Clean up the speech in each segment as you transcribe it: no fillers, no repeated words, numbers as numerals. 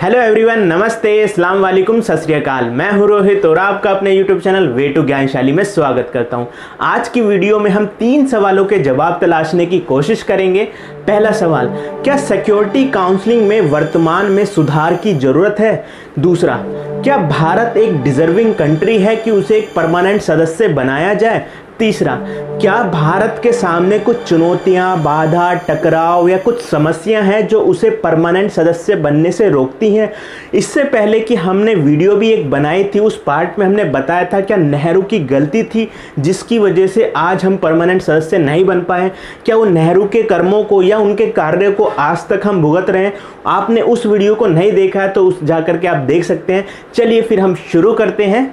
Hello everyone, नमस्ते, अस्सलाम वालेकुम, सत श्री अकाल। मैं हूं रोहित और आपका अपने यूट्यूब चैनल वे टू ज्ञानशाली में स्वागत करता हूं। आज की वीडियो में हम 3 सवालों के जवाब तलाशने की कोशिश करेंगे। पहला सवाल, क्या सिक्योरिटी काउंसलिंग में वर्तमान में सुधार की जरूरत है? दूसरा, क्या भारत एक डिजर्विंग कंट्री है कि उसे एक परमानेंट सदस्य बनाया जाए? तीसरा, क्या भारत के सामने कुछ चुनौतियां, बाधा, टकराव या कुछ समस्याएं हैं जो उसे परमानेंट सदस्य बनने से रोकती हैं? इससे पहले कि हमने वीडियो भी एक बनाई थी, उस पार्ट में हमने बताया था क्या नेहरू की गलती थी जिसकी वजह से आज हम परमानेंट सदस्य नहीं बन पाए? क्या वो नेहरू के कर्मों को या उनके कार्य को आज तक हम भुगत रहे हैं? आपने उस वीडियो को नहीं देखा है तो उस जाकर के आप देख सकते हैं। चलिए फिर हम शुरू करते हैं।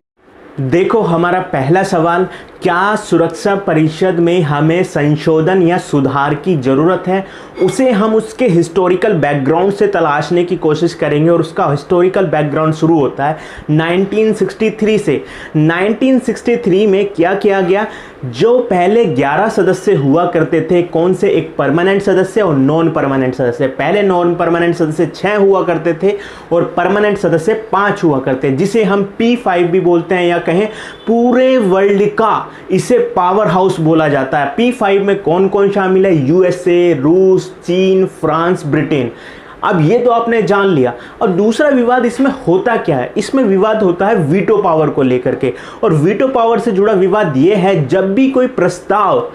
देखो, हमारा पहला सवाल, क्या सुरक्षा परिषद में हमें संशोधन या सुधार की ज़रूरत है? उसे हम उसके हिस्टोरिकल बैकग्राउंड से तलाशने की कोशिश करेंगे और उसका हिस्टोरिकल बैकग्राउंड शुरू होता है 1963 से। 1963 में क्या किया गया? जो पहले 11 सदस्य हुआ करते थे, कौन से? एक परमानेंट सदस्य और नॉन परमानेंट सदस्य। पहले नॉन परमानेंट सदस्य 6 हुआ करते थे और परमानेंट सदस्य 5 हुआ करते, जिसे हम P5 भी बोलते हैं या कहें पूरे वर्ल्ड का इसे पावर हाउस बोला जाता है। P5 में कौन कौन शामिल है? यूएसए, रूस, चीन, फ्रांस, ब्रिटेन। अब ये तो आपने जान लिया। और दूसरा विवाद इसमें होता क्या है? इसमें विवाद होता है वीटो पावर को लेकर के। और वीटो पावर से जुड़ा विवाद ये है, जब भी कोई प्रस्ताव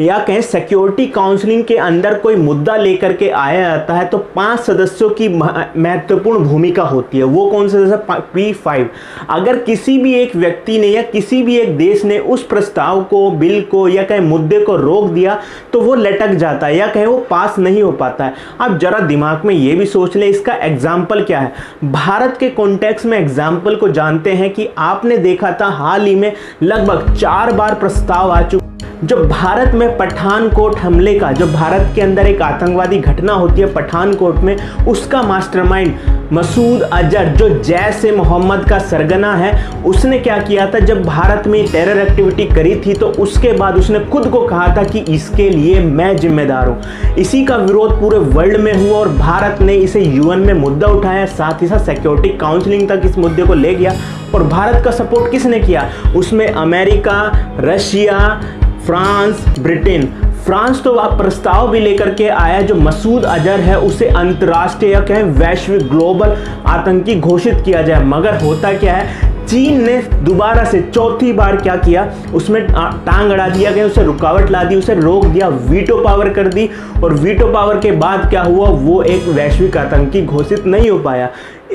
या कहें सिक्योरिटी काउंसलिंग के अंदर कोई मुद्दा लेकर के आया जाता है तो 5 सदस्यों की महत्वपूर्ण भूमिका होती है। वो कौन से? जैसे P5। अगर किसी भी एक व्यक्ति ने या किसी भी एक देश ने उस प्रस्ताव को, बिल को या कहें मुद्दे को रोक दिया तो वो लटक जाता है या कहें वो पास नहीं हो पाता है। आप जरा दिमाग में ये भी सोच लें, इसका एग्जाम्पल क्या है? भारत के कॉन्टेक्स्ट में एग्जाम्पल को जानते हैं कि आपने देखा था हाल ही में लगभग 4 बार प्रस्ताव आ चुका जो भारत में पठानकोट हमले का, जो भारत के अंदर एक आतंकवादी घटना होती है पठानकोट में, उसका मास्टरमाइंड मसूद अजहर, जो जैश ए मोहम्मद का सरगना है, उसने क्या किया था? जब भारत में टेरर एक्टिविटी करी थी तो उसके बाद उसने खुद को कहा था कि इसके लिए मैं जिम्मेदार हूँ। इसी का विरोध पूरे वर्ल्ड में हुआ और भारत ने इसे यूएन में मुद्दा उठाया, साथ ही साथ सिक्योरिटी काउंसलिंग तक इस मुद्दे को ले गया। और भारत का सपोर्ट किसने किया? उसमें America, Russia, France, Britain. France तो आप प्रस्ताव भी लेकर के आया, जो मसूद अजहर है उसे अंतर्राष्ट्रीय या कहें वैश्विक ग्लोबल आतंकी घोषित किया जाए। मगर होता क्या है, चीन ने दोबारा से चौथी बार क्या किया? उसमें टांग अड़ा दिया गया, उसे रुकावट ला दी, उसे रोक दिया, वीटो पावर कर दी। और वीटो पावर के बाद क्या हुआ? वो एक वैश्विक आतंकी घोषित नहीं हो पाया।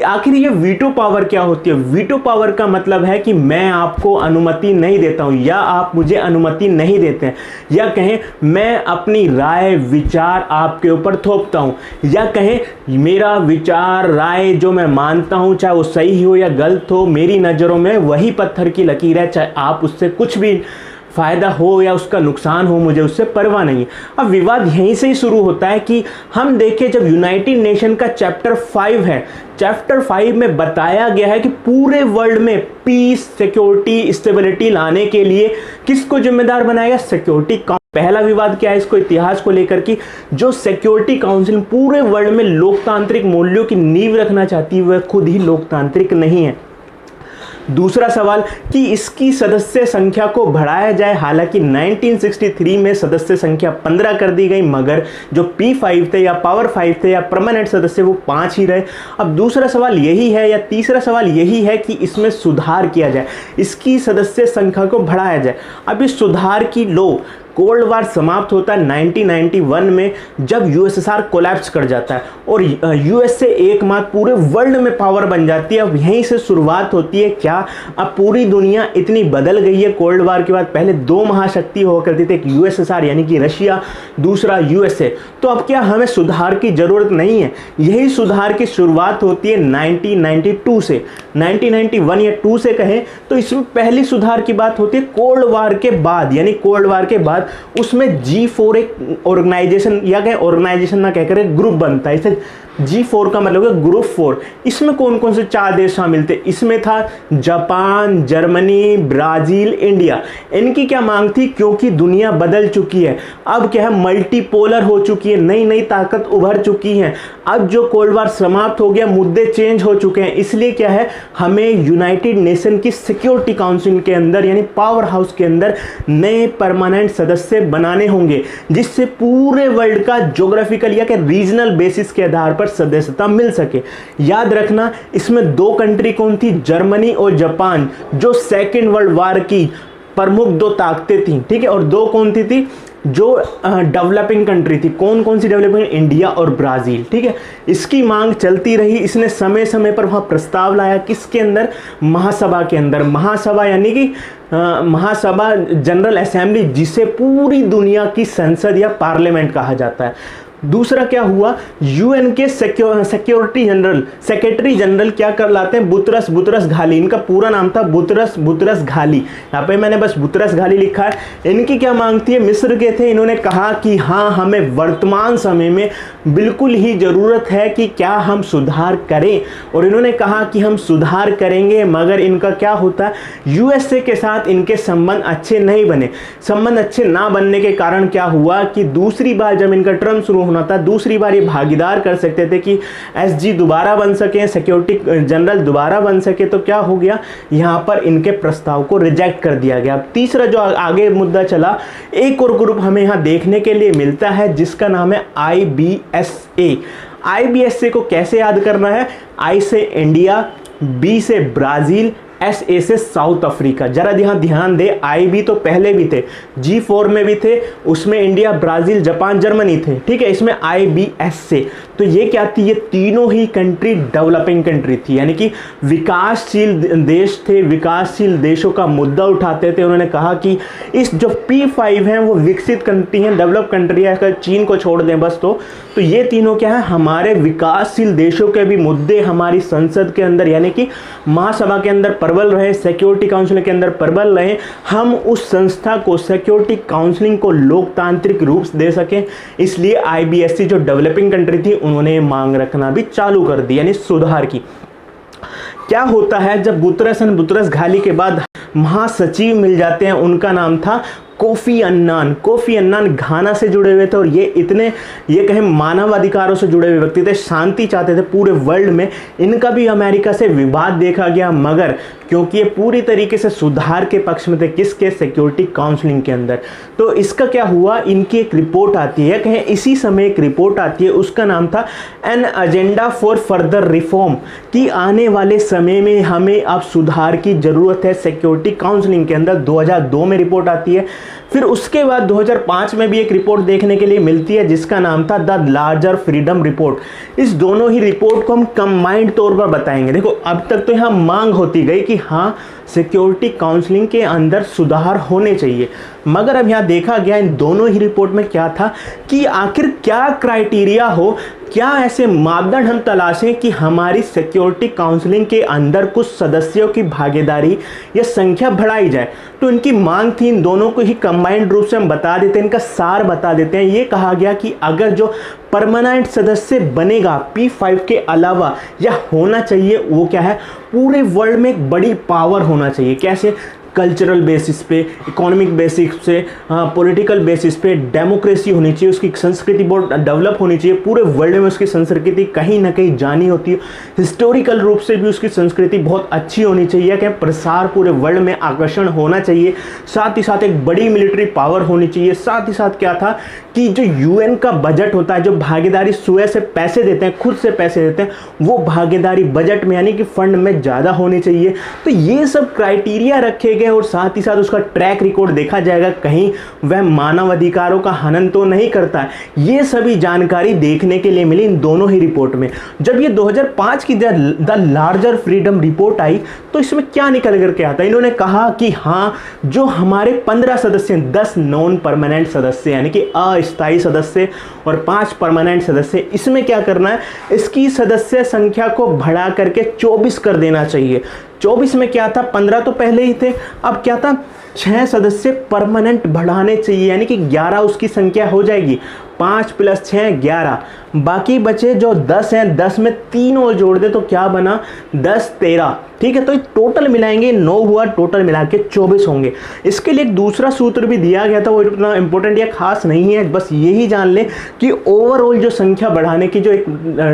आखिर ये वीटो पावर क्या होती है? वीटो पावर का मतलब है कि मैं आपको अनुमति नहीं देता हूं या आप मुझे अनुमति नहीं देते हैं, या कहें मैं अपनी राय, विचार आपके ऊपर थोपता हूं, या कहें मेरा विचार, राय जो मैं मानता हूं, चाहे वो सही हो या गलत हो, मेरी नज़रों में वही पत्थर की लकीर है, चाहे आप उससे कुछ भी फ़ायदा हो या उसका नुकसान हो, मुझे उससे परवाह नहीं है। अब विवाद यहीं से ही शुरू होता है कि हम देखें, जब यूनाइटेड नेशन का चैप्टर 5 है, चैप्टर 5 में बताया गया है कि पूरे वर्ल्ड में पीस, सिक्योरिटी, स्टेबिलिटी लाने के लिए किसको जिम्मेदार बनाएगा? सिक्योरिटी। पहला विवाद क्या है इसको इतिहास को लेकर कि जो सिक्योरिटी काउंसिल पूरे वर्ल्ड में लोकतांत्रिक मूल्यों की नींव रखना चाहती है वह खुद ही लोकतांत्रिक नहीं है। दूसरा सवाल कि इसकी सदस्य संख्या को बढ़ाया जाए। हालांकि 1963 में सदस्य संख्या 15 कर दी गई, मगर जो P5 थे या पावर 5 थे या परमानेंट सदस्य वो 5 ही रहे। अब दूसरा सवाल यही है या तीसरा सवाल यही है कि इसमें सुधार किया जाए, इसकी सदस्य संख्या को बढ़ाया जाए। अब इस सुधार की कोल्ड वार समाप्त होता है 1991 में, जब यूएसएसआर कोलैप्स कर जाता है और यूएसए एकमात्र पूरे वर्ल्ड में पावर बन जाती है। अब यहीं से शुरुआत होती है क्या? अब पूरी दुनिया इतनी बदल गई है कोल्ड वार के बाद। पहले 2 महाशक्ति हुआ करती थी, एक यूएसएसआर यानी कि रशिया, दूसरा यूएसए। तो अब क्या हमें सुधार की जरूरत नहीं है? यही सुधार की शुरुआत होती है 1992 से, 1991 या 2 से कहें तो इसमें पहली सुधार की बात होती है कोल्ड वार के बाद, यानी कोल्ड वार के बाद उसमें G4 एक ऑर्गेनाइजेशन या कहें ऑर्गेनाइजेशन ना कहकर एक ग्रुप बनता है, इसे G4 का मतलब है ग्रुप 4। इसमें कौन कौन से 4 देश शामिल थे? इसमें था जापान, जर्मनी, ब्राज़ील, इंडिया। इनकी क्या मांग थी? क्योंकि दुनिया बदल चुकी है, अब क्या है, मल्टीपोलर हो चुकी है, नई नई ताकत उभर चुकी हैं। अब जो कोल्ड वार समाप्त हो गया, मुद्दे चेंज हो चुके हैं, इसलिए क्या है, हमें यूनाइटेड नेशन की सिक्योरिटी काउंसिल के अंदर यानी पावर हाउस के अंदर नए परमानेंट सदस्य बनाने होंगे, जिससे पूरे वर्ल्ड का ज्योग्राफिकल या कि रीजनल बेसिस के आधार पर सदस्यता मिल सके। याद रखना, इसमें 2 कंट्री कौन थी? जर्मनी और जापान, जो सेकेंड वर्ल्ड वार की प्रमुख 2 ताकतें थी, ठीक है। और 2 कौन थी जो डेवलपिंग कंट्री थी। कौन कौन सी डेवलपिंग? इंडिया और ब्राज़ील, ठीक है। इसकी मांग चलती रही, इसने समय समय पर वहाँ प्रस्ताव लाया, किसके अंदर? महासभा के अंदर। महासभा यानी कि महासभा जनरल असेंबली, जिसे पूरी दुनिया की संसद या पार्लियामेंट कहा जाता है। दूसरा क्या हुआ? यूएन के सेक्रेटरी जनरल क्या कर लाते हैं? Boutros Ghali. इनका पूरा नाम था बुतरस घाली, यहाँ पे मैंने बस बुतरस घाली लिखा है। इनकी क्या मांग थी? मिस्र के थे। इन्होंने कहा कि हाँ, हमें वर्तमान समय में बिल्कुल ही ज़रूरत है कि क्या हम सुधार करें, और इन्होंने कहा कि हम सुधार करेंगे, मगर इनका क्या होता? यूएसए के साथ इनके संबंध अच्छे नहीं बने। संबंध अच्छे ना बनने के कारण क्या हुआ कि दूसरी बार जब इनका टर्म शुरू होना था, दूसरी बार ये भागीदार कर सकते थे कि एसजी दोबारा बन सके, सिक्योरिटी जनरल दोबारा बन सके, तो क्या हो गया, यहाँ पर इनके प्रस्ताव को रिजेक्ट कर दिया गया। तीसरा जो आगे मुद्दा चला, एक और ग्रुप हमें यहाँ देखने के लिए मिलता है जिसका नाम है IBSA। IBSA को कैसे याद करना है? I से इंडिया, B से ब्राज़ील, SA से साउथ अफ्रीका। जरा यहाँ ध्यान दे, IB तो पहले भी थे, G4 में भी थे, उसमें इंडिया, ब्राज़ील, जापान, जर्मनी थे, ठीक है। इसमें IBSA, तो ये क्या थी? ये तीनों ही कंट्री डेवलपिंग कंट्री थी, यानी कि विकासशील देश थे, विकासशील देशों का मुद्दा उठाते थे। उन्होंने कहा कि इस जो P5 हैं वो विकसित कंट्री हैं, डेवलप कंट्री है, अगर चीन को छोड़ दें बस, तो ये तीनों क्या है, हमारे विकासशील देशों के भी मुद्दे हमारी संसद के अंदर यानी कि महासभा के अंदर प्रबल रहे, सिक्योरिटी काउंसिल के अंदर प्रबल रहे। हम उस संस्था को, सिक्योरिटी काउंसिलिंग को लोकतांत्रिक रूप दे सकें, इसलिए IBSA जो डेवलपिंग कंट्री थी, उन्होंने मांग रखना भी चालू कर दी, यानी सुधार की। क्या होता है, जब बुतरस घाली के बाद महासचिव मिल जाते हैं, उनका नाम था कोफी अन्नान घाना से जुड़े हुए थे, और ये कहें मानवाधिकारों से जुड़े हुए व्यक्ति थे, शांति चाहते थे पूरे वर्ल्ड में। इनका भी अमेरिका से विवाद देखा गया, मगर क्योंकि ये पूरी तरीके से सुधार के पक्ष में थे, किसके? सिक्योरिटी काउंसिलिंग के अंदर। तो इसका क्या हुआ, इनकी एक रिपोर्ट आती है, कहें इसी समय एक रिपोर्ट आती है, उसका नाम था an agenda for further reform, कि आने वाले समय में हमें अब सुधार की जरूरत है सिक्योरिटी काउंसिलिंग के अंदर। 2002 में रिपोर्ट आती है। फिर उसके बाद 2005 में भी एक रिपोर्ट देखने के लिए मिलती है जिसका नाम था द लार्जर फ्रीडम रिपोर्ट। इस दोनों ही रिपोर्ट को हम कंबाइंड तौर पर बताएंगे। देखो, अब तक तो यहाँ मांग होती गई कि हाँ, सिक्योरिटी काउंसिलिंग के अंदर सुधार होने चाहिए, मगर अब यहाँ देखा गया इन दोनों ही रिपोर्ट में क्या था कि आखिर क्या क्राइटेरिया हो, क्या ऐसे मापदंड हम तलाशें कि हमारी सिक्योरिटी काउंसिलिंग के अंदर कुछ सदस्यों की भागीदारी या संख्या बढ़ाई जाए। तो इनकी मांग थी, इन दोनों को ही कंबाइंड रूप से हम बता देते हैं, इनका सार बता देते हैं। ये कहा गया कि अगर जो परमानेंट सदस्य बनेगा P5 के अलावा, या होना चाहिए, वो क्या है, पूरे वर्ल्ड में एक बड़ी पावर होना चाहिए। कैसे? कल्चरल बेसिस पे, इकोनॉमिक बेसिस पे, पॉलिटिकल बेसिस पे, डेमोक्रेसी होनी चाहिए, उसकी संस्कृति बहुत डेवलप होनी चाहिए, पूरे वर्ल्ड में उसकी संस्कृति कहीं ना कहीं जानी होती है, हिस्टोरिकल रूप से भी उसकी संस्कृति बहुत अच्छी होनी चाहिए, क्या प्रसार पूरे वर्ल्ड में आकर्षण होना चाहिए, साथ ही साथ एक बड़ी मिलिट्री पावर होनी चाहिए। साथ ही साथ क्या था कि जो यूएन का बजट होता है, जो भागीदारी स्वयं से पैसे देते हैं, खुद से पैसे देते हैं, वो भागीदारी बजट में यानी कि फंड में ज़्यादा होनी चाहिए। तो ये सब क्राइटेरिया रखे गए, और साथ ही साथ उसका ट्रैक रिकॉर्ड देखा जाएगा, कहीं वह मानव अधिकारों का हनन तो नहीं करता है। ये सभी जानकारी देखने के लिए मिली इन दोनों ही रिपोर्ट में। जब ये 2005 की द लार्जर फ्रीडम रिपोर्ट आई, तो इसमें क्या निकल करके आता है, इन्होंने कहा कि हाँ, जो हमारे 15 सदस्य, 10 नॉन परमानेंट सदस्य यानी कि अस्थायी सदस्य और 5 परमानेंट सदस्य, इसमें क्या करना है, इसकी सदस्य संख्या को बढ़ा करके 24 कर देना चाहिए। 24 में क्या था, 15 तो पहले ही थे, अब क्या था 6 सदस्य परमानेंट बढ़ाने चाहिए, यानी कि 11 उसकी संख्या हो जाएगी। 5 + 6 11, बाकी बचे जो 10 हैं, 10 में 3 और जोड़ दे तो क्या बना, 10 13, ठीक है। तो टोटल मिलाएंगे 9 हुआ, टोटल मिला के 24 होंगे। इसके लिए एक दूसरा सूत्र भी दिया गया था, वो इतना इंपॉर्टेंट या खास नहीं है, बस यही जान ले कि ओवरऑल जो संख्या बढ़ाने की जो एक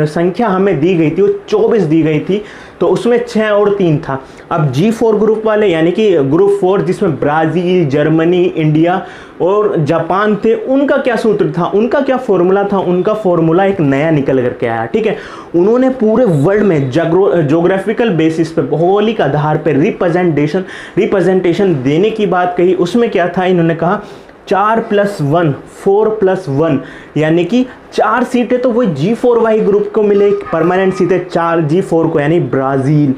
संख्या हमें दी गई थी वो 24 दी गई थी, तो उसमें 6 और 3 था। अब G4 ग्रुप वाले, यानी कि ग्रुप 4 जिसमें ब्राज़ील, जर्मनी, इंडिया और जापान थे, उनका क्या सूत्र था, उनका क्या फॉर्मूला था, उनका फॉर्मूला एक नया निकल करके आया, ठीक है। उन्होंने पूरे वर्ल्ड में जोग्राफिकल बेसिस पे, भौगोलिक आधार पे रिप्रेजेंटेशन देने की बात कही। उसमें क्या था, इन्होंने कहा 4 + 1 4 + 1, यानी कि 4 सीटें तो वो G4Y ग्रुप को मिले, परमानेंट सीटें 4 G4 को, यानी ब्राज़ील,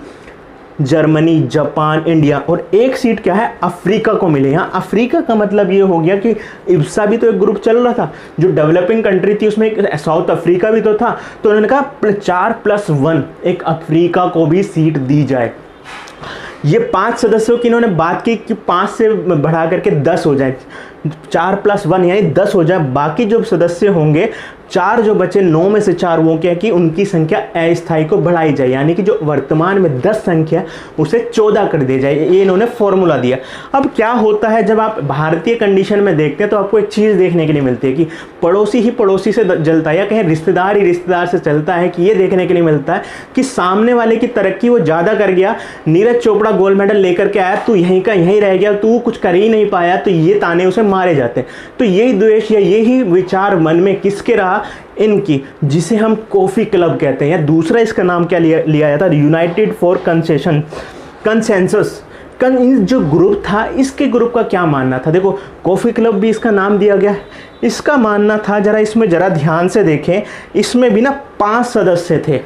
जर्मनी, जापान, इंडिया, और 1 सीट क्या है, अफ्रीका को मिले। यहाँ अफ्रीका का मतलब ये हो गया कि इब्सा भी तो एक ग्रुप चल रहा था, जो डेवलपिंग कंट्री थी उसमें एक साउथ अफ्रीका भी तो था, तो उन्होंने कहा 4 + 1 एक अफ्रीका को भी सीट दी जाए। ये 5 सदस्यों की इन्होंने बात की कि 5 से बढ़ा करके 10 हो जाए, 4 + 1 यानी 10 हो जाए। बाकी जो सदस्य होंगे 4 जो बचे, 9 में से 4, वो क्या कि उनकी संख्या अस्थायी को बढ़ाई जाए, यानी कि जो वर्तमान में 10 संख्या उसे 14 कर दी जाए। ये इन्होंने फॉर्मूला दिया। अब क्या होता है, जब आप भारतीय कंडीशन में देखते हैं तो आपको एक चीज़ देखने के लिए मिलती है कि पड़ोसी ही पड़ोसी से जलता है, या कहें रिश्तेदार ही रिश्तेदार से चलता है, कि ये देखने के लिए मिलता है कि सामने वाले की तरक्की वो ज़्यादा कर गया, नीरज चोपड़ा गोल्ड मेडल लेकर के आया, तू यहीं का यहीं रह गया, तू कुछ कर ही नहीं पाया, तो ये ताने उसे मारे जाते हैं। तो यही द्वेष या यही विचार मन में किसके रहा, इनकी, जिसे हम कॉफ़ी क्लब कहते हैं, या दूसरा इसका नाम क्या लिया जाता है, यूनाइटेड फॉर कंसेंसस। जो ग्रुप था, इसके ग्रुप का क्या मानना था, देखो कॉफ़ी क्लब भी इसका नाम दिया गया है। इसका मानना था, जरा इसमें जरा ध्यान से देखें, इसमें भी ना 5 सदस्य थे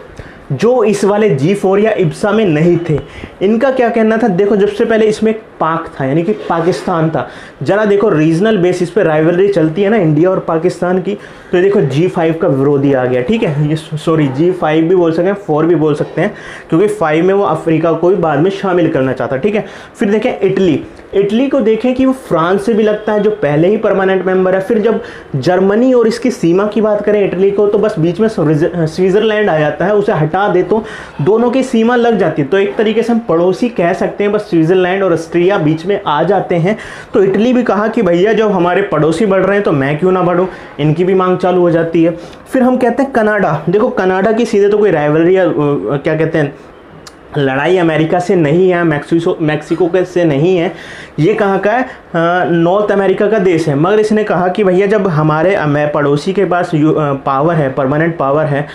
जो इस वाले G4 या इब्सा में नहीं थे। इनका क्या कहना था, देखो जब से पहले इसमें पाक था, यानी कि पाकिस्तान था। जरा देखो रीजनल बेसिस पे राइवलरी चलती है ना इंडिया और पाकिस्तान की, तो ये देखो G5 का विरोधी आ गया, ठीक है। ये सॉरी G5 भी बोल सकते हैं, 4 भी बोल सकते हैं, क्योंकि 5 में वो अफ्रीका को भी बाद में शामिल करना चाहता, ठीक है। फिर देखें इटली को देखें कि वो फ्रांस से भी लगता है, जो पहले ही परमानेंट मेंबर है। फिर जब जर्मनी और इसकी सीमा की बात करें इटली को, तो बस बीच में स्विट्ज़रलैंड आ जाता है, उसे हटा दे तो दोनों की सीमा लग जाती है। तो एक तरीके से हम पड़ोसी कह सकते हैं, बस स्विट्ज़रलैंड और ऑस्ट्रिया बीच में आ जाते हैं। तो इटली भी कहा कि भैया जब हमारे पड़ोसी बढ़ रहे हैं तो मैं क्यों ना बढ़ूं, इनकी भी मांग चालू हो जाती है। फिर हम कहते हैं कनाडा, देखो कनाडा की सीधे तो कोई राइवलरी या क्या कहते हैं लड़ाई अमेरिका से नहीं है, मैक्सिको के से नहीं है, ये कहाँ का है, नॉर्थ अमेरिका का देश है। मगर इसने कहा कि भैया जब हमारे पड़ोसी के पास पावर है, परमानेंट पावर है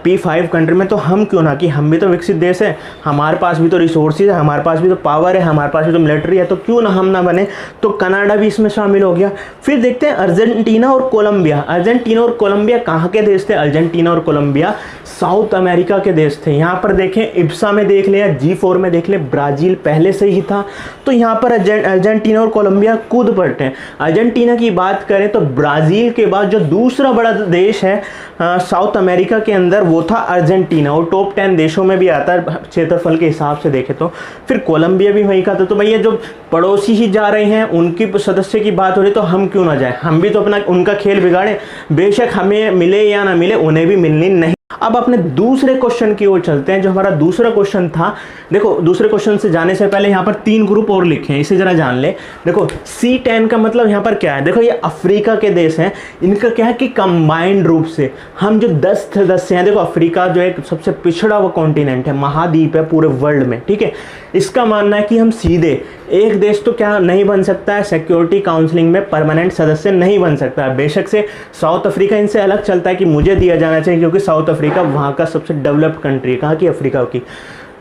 P5 कंट्री में, तो हम क्यों ना, कि हम भी तो विकसित देश है, हमारे पास भी तो रिसोर्सेज है, हमारे पास भी तो पावर है, हमारे पास भी तो मिलिट्री है, तो क्यों ना हम ना बने। तो कनाडा भी इसमें शामिल हो गया। फिर देखते हैं अर्जेंटीना और कोलंबिया। अर्जेंटीना और कोलंबिया कहाँ के देश थे, अर्जेंटीना और कोलंबिया साउथ अमेरिका के देश थे। यहाँ पर देखें इब्सा में देख लें या G4 में देख लें, ब्राज़ील पहले से ही था, तो यहाँ पर अर्जेंटीना और कोलंबिया कूद पड़ते हैं। अर्जेंटीना की बात करें तो ब्राज़ील के बाद जो दूसरा बड़ा देश है साउथ अमेरिका के अंदर, वो था अर्जेंटीना, और टॉप 10 देशों में भी आता है क्षेत्रफल के हिसाब से देखें तो। फिर कोलंबिया भी वहीं का था। तो भैया जो पड़ोसी ही जा रहे हैं, उनकी सदस्य की बात हो रही, तो हम क्यों ना जाए, हम भी तो अपना उनका खेल बिगाड़ें, बेशक हमें मिले या ना मिले, उन्हें भी मिलनी नहीं। अब अपने दूसरे क्वेश्चन की ओर चलते हैं। जो हमारा दूसरा क्वेश्चन था, देखो दूसरे क्वेश्चन से जाने से पहले यहाँ पर 3 ग्रुप और लिखे हैं, इसे जरा जान ले। देखो C10 का मतलब यहाँ पर क्या है, देखो ये अफ्रीका के देश हैं, इनका क्या है कि कंबाइंड रूप से हम जो 10 सदस्य हैं, देखो अफ्रीका जो एक सबसे पिछड़ा हुआ कॉन्टिनेंट है, महाद्वीप है पूरे वर्ल्ड में, ठीक है। इसका मानना है कि हम सीधे एक देश तो क्या नहीं बन सकता है, सिक्योरिटी काउंसिलिंग में परमानेंट सदस्य नहीं बन सकता है। बेशक से साउथ अफ्रीका इनसे अलग चलता है कि मुझे दिया जाना चाहिए, क्योंकि साउथ अफ्रीका वहाँ का सबसे डेवलप्ड कंट्री है। कहाँ की, अफ्रीका की।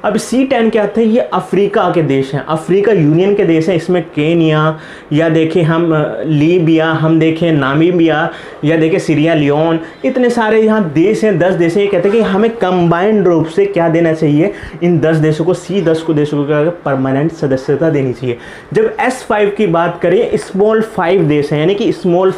अब C10 क्या थे, ये अफ्रीका के देश हैं, अफ्रीका यूनियन के देश हैं। इसमें केनिया, या देखें हम लीबिया, हम देखें नामीबिया, या देखें सीरिया लियोन, इतने सारे यहाँ देश हैं, 10 देश हैं। ये कहते हैं कि हमें कंबाइंड रूप से क्या देना चाहिए, इन 10 देशों को, C10 को देशों को परमानेंट सदस्यता देनी चाहिए। जब S5 की बात करें, स्मॉल 5 देश हैं, यानी कि स्मॉल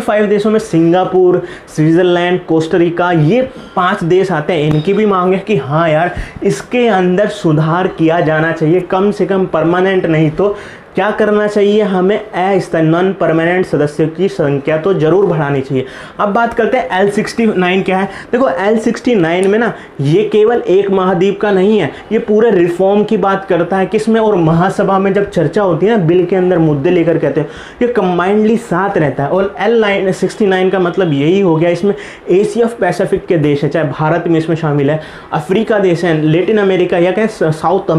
5 देशों में सिंगापुर, स्विट्ज़रलैंड, कोस्टारिका, ये 5 देश आते हैं। इनकी भी मांग है कि हाँ यार, इसके अंदर सुधार किया जाना चाहिए, कम से कम परमानेंट नहीं तो क्या करना चाहिए, हमें अस्थायी नॉन परमानेंट सदस्यों की संख्या तो जरूर बढ़ानी चाहिए। अब बात करते हैं L69 क्या है। देखो L69 में ना ये केवल एक महाद्वीप का नहीं है, ये पूरे रिफॉर्म की बात करता है किसमें, और महासभा में जब चर्चा होती है ना बिल के अंदर मुद्दे लेकर कहते हैं, ये कंबाइंडली साथ रहता है। और L69 का मतलब यही हो गया, इसमें एशिया पैसिफिक के देश है, चाहे भारत में इसमें शामिल है, अफ्रीका देश है, लेटिन अमेरिका या कहें साउथ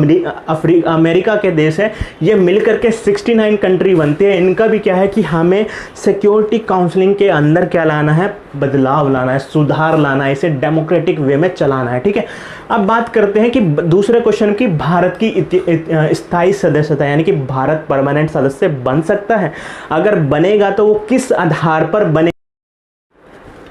अमेरिका के देश है, ये मिलकर के 69 कंट्री बनते हैं। इनका भी क्या है कि हमें सिक्योरिटी काउंसिलिंग के अंदर क्या लाना है, बदलाव लाना है, सुधार लाना है, इसे डेमोक्रेटिक वे में चलाना है। ठीक है, अब बात करते हैं कि दूसरे क्वेश्चन की, भारत की स्थायी सदस्यता, यानी कि भारत परमानेंट सदस्य बन सकता है, अगर बनेगा तो वो किस आधार पर बने।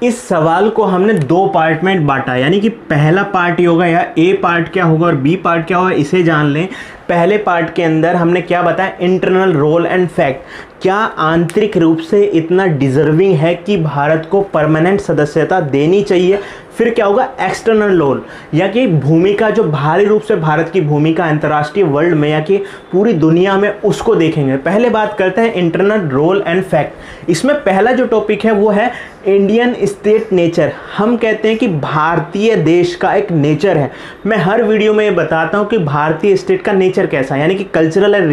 इस सवाल को हमने दो पार्ट में बांटा, यानी कि पहला पार्ट ये होगा, या ए पार्ट क्या होगा और बी पार्ट क्या होगा, इसे जान लें। पहले पार्ट के अंदर हमने क्या बताया, इंटरनल रोल एंड फैक्ट, क्या आंतरिक रूप से इतना डिजर्विंग है कि भारत को परमानेंट सदस्यता देनी चाहिए। फिर क्या होगा, एक्सटर्नल रोल, या कि भूमिका, जो बाहरी रूप से भारत की भूमिका अंतर्राष्ट्रीय वर्ल्ड में या कि पूरी दुनिया में, उसको देखेंगे। पहले बात करते हैं इंटरनल रोल एंड फैक्ट। इसमें पहला जो टॉपिक है वो है इंडियन स्टेट नेचर। हम कहते हैं कि भारतीय देश का एक नेचर है। मैं हर वीडियो में ये बताता हूँ कि भारतीय स्टेट का नेचर कैसा है, यानी कि कल्चरल और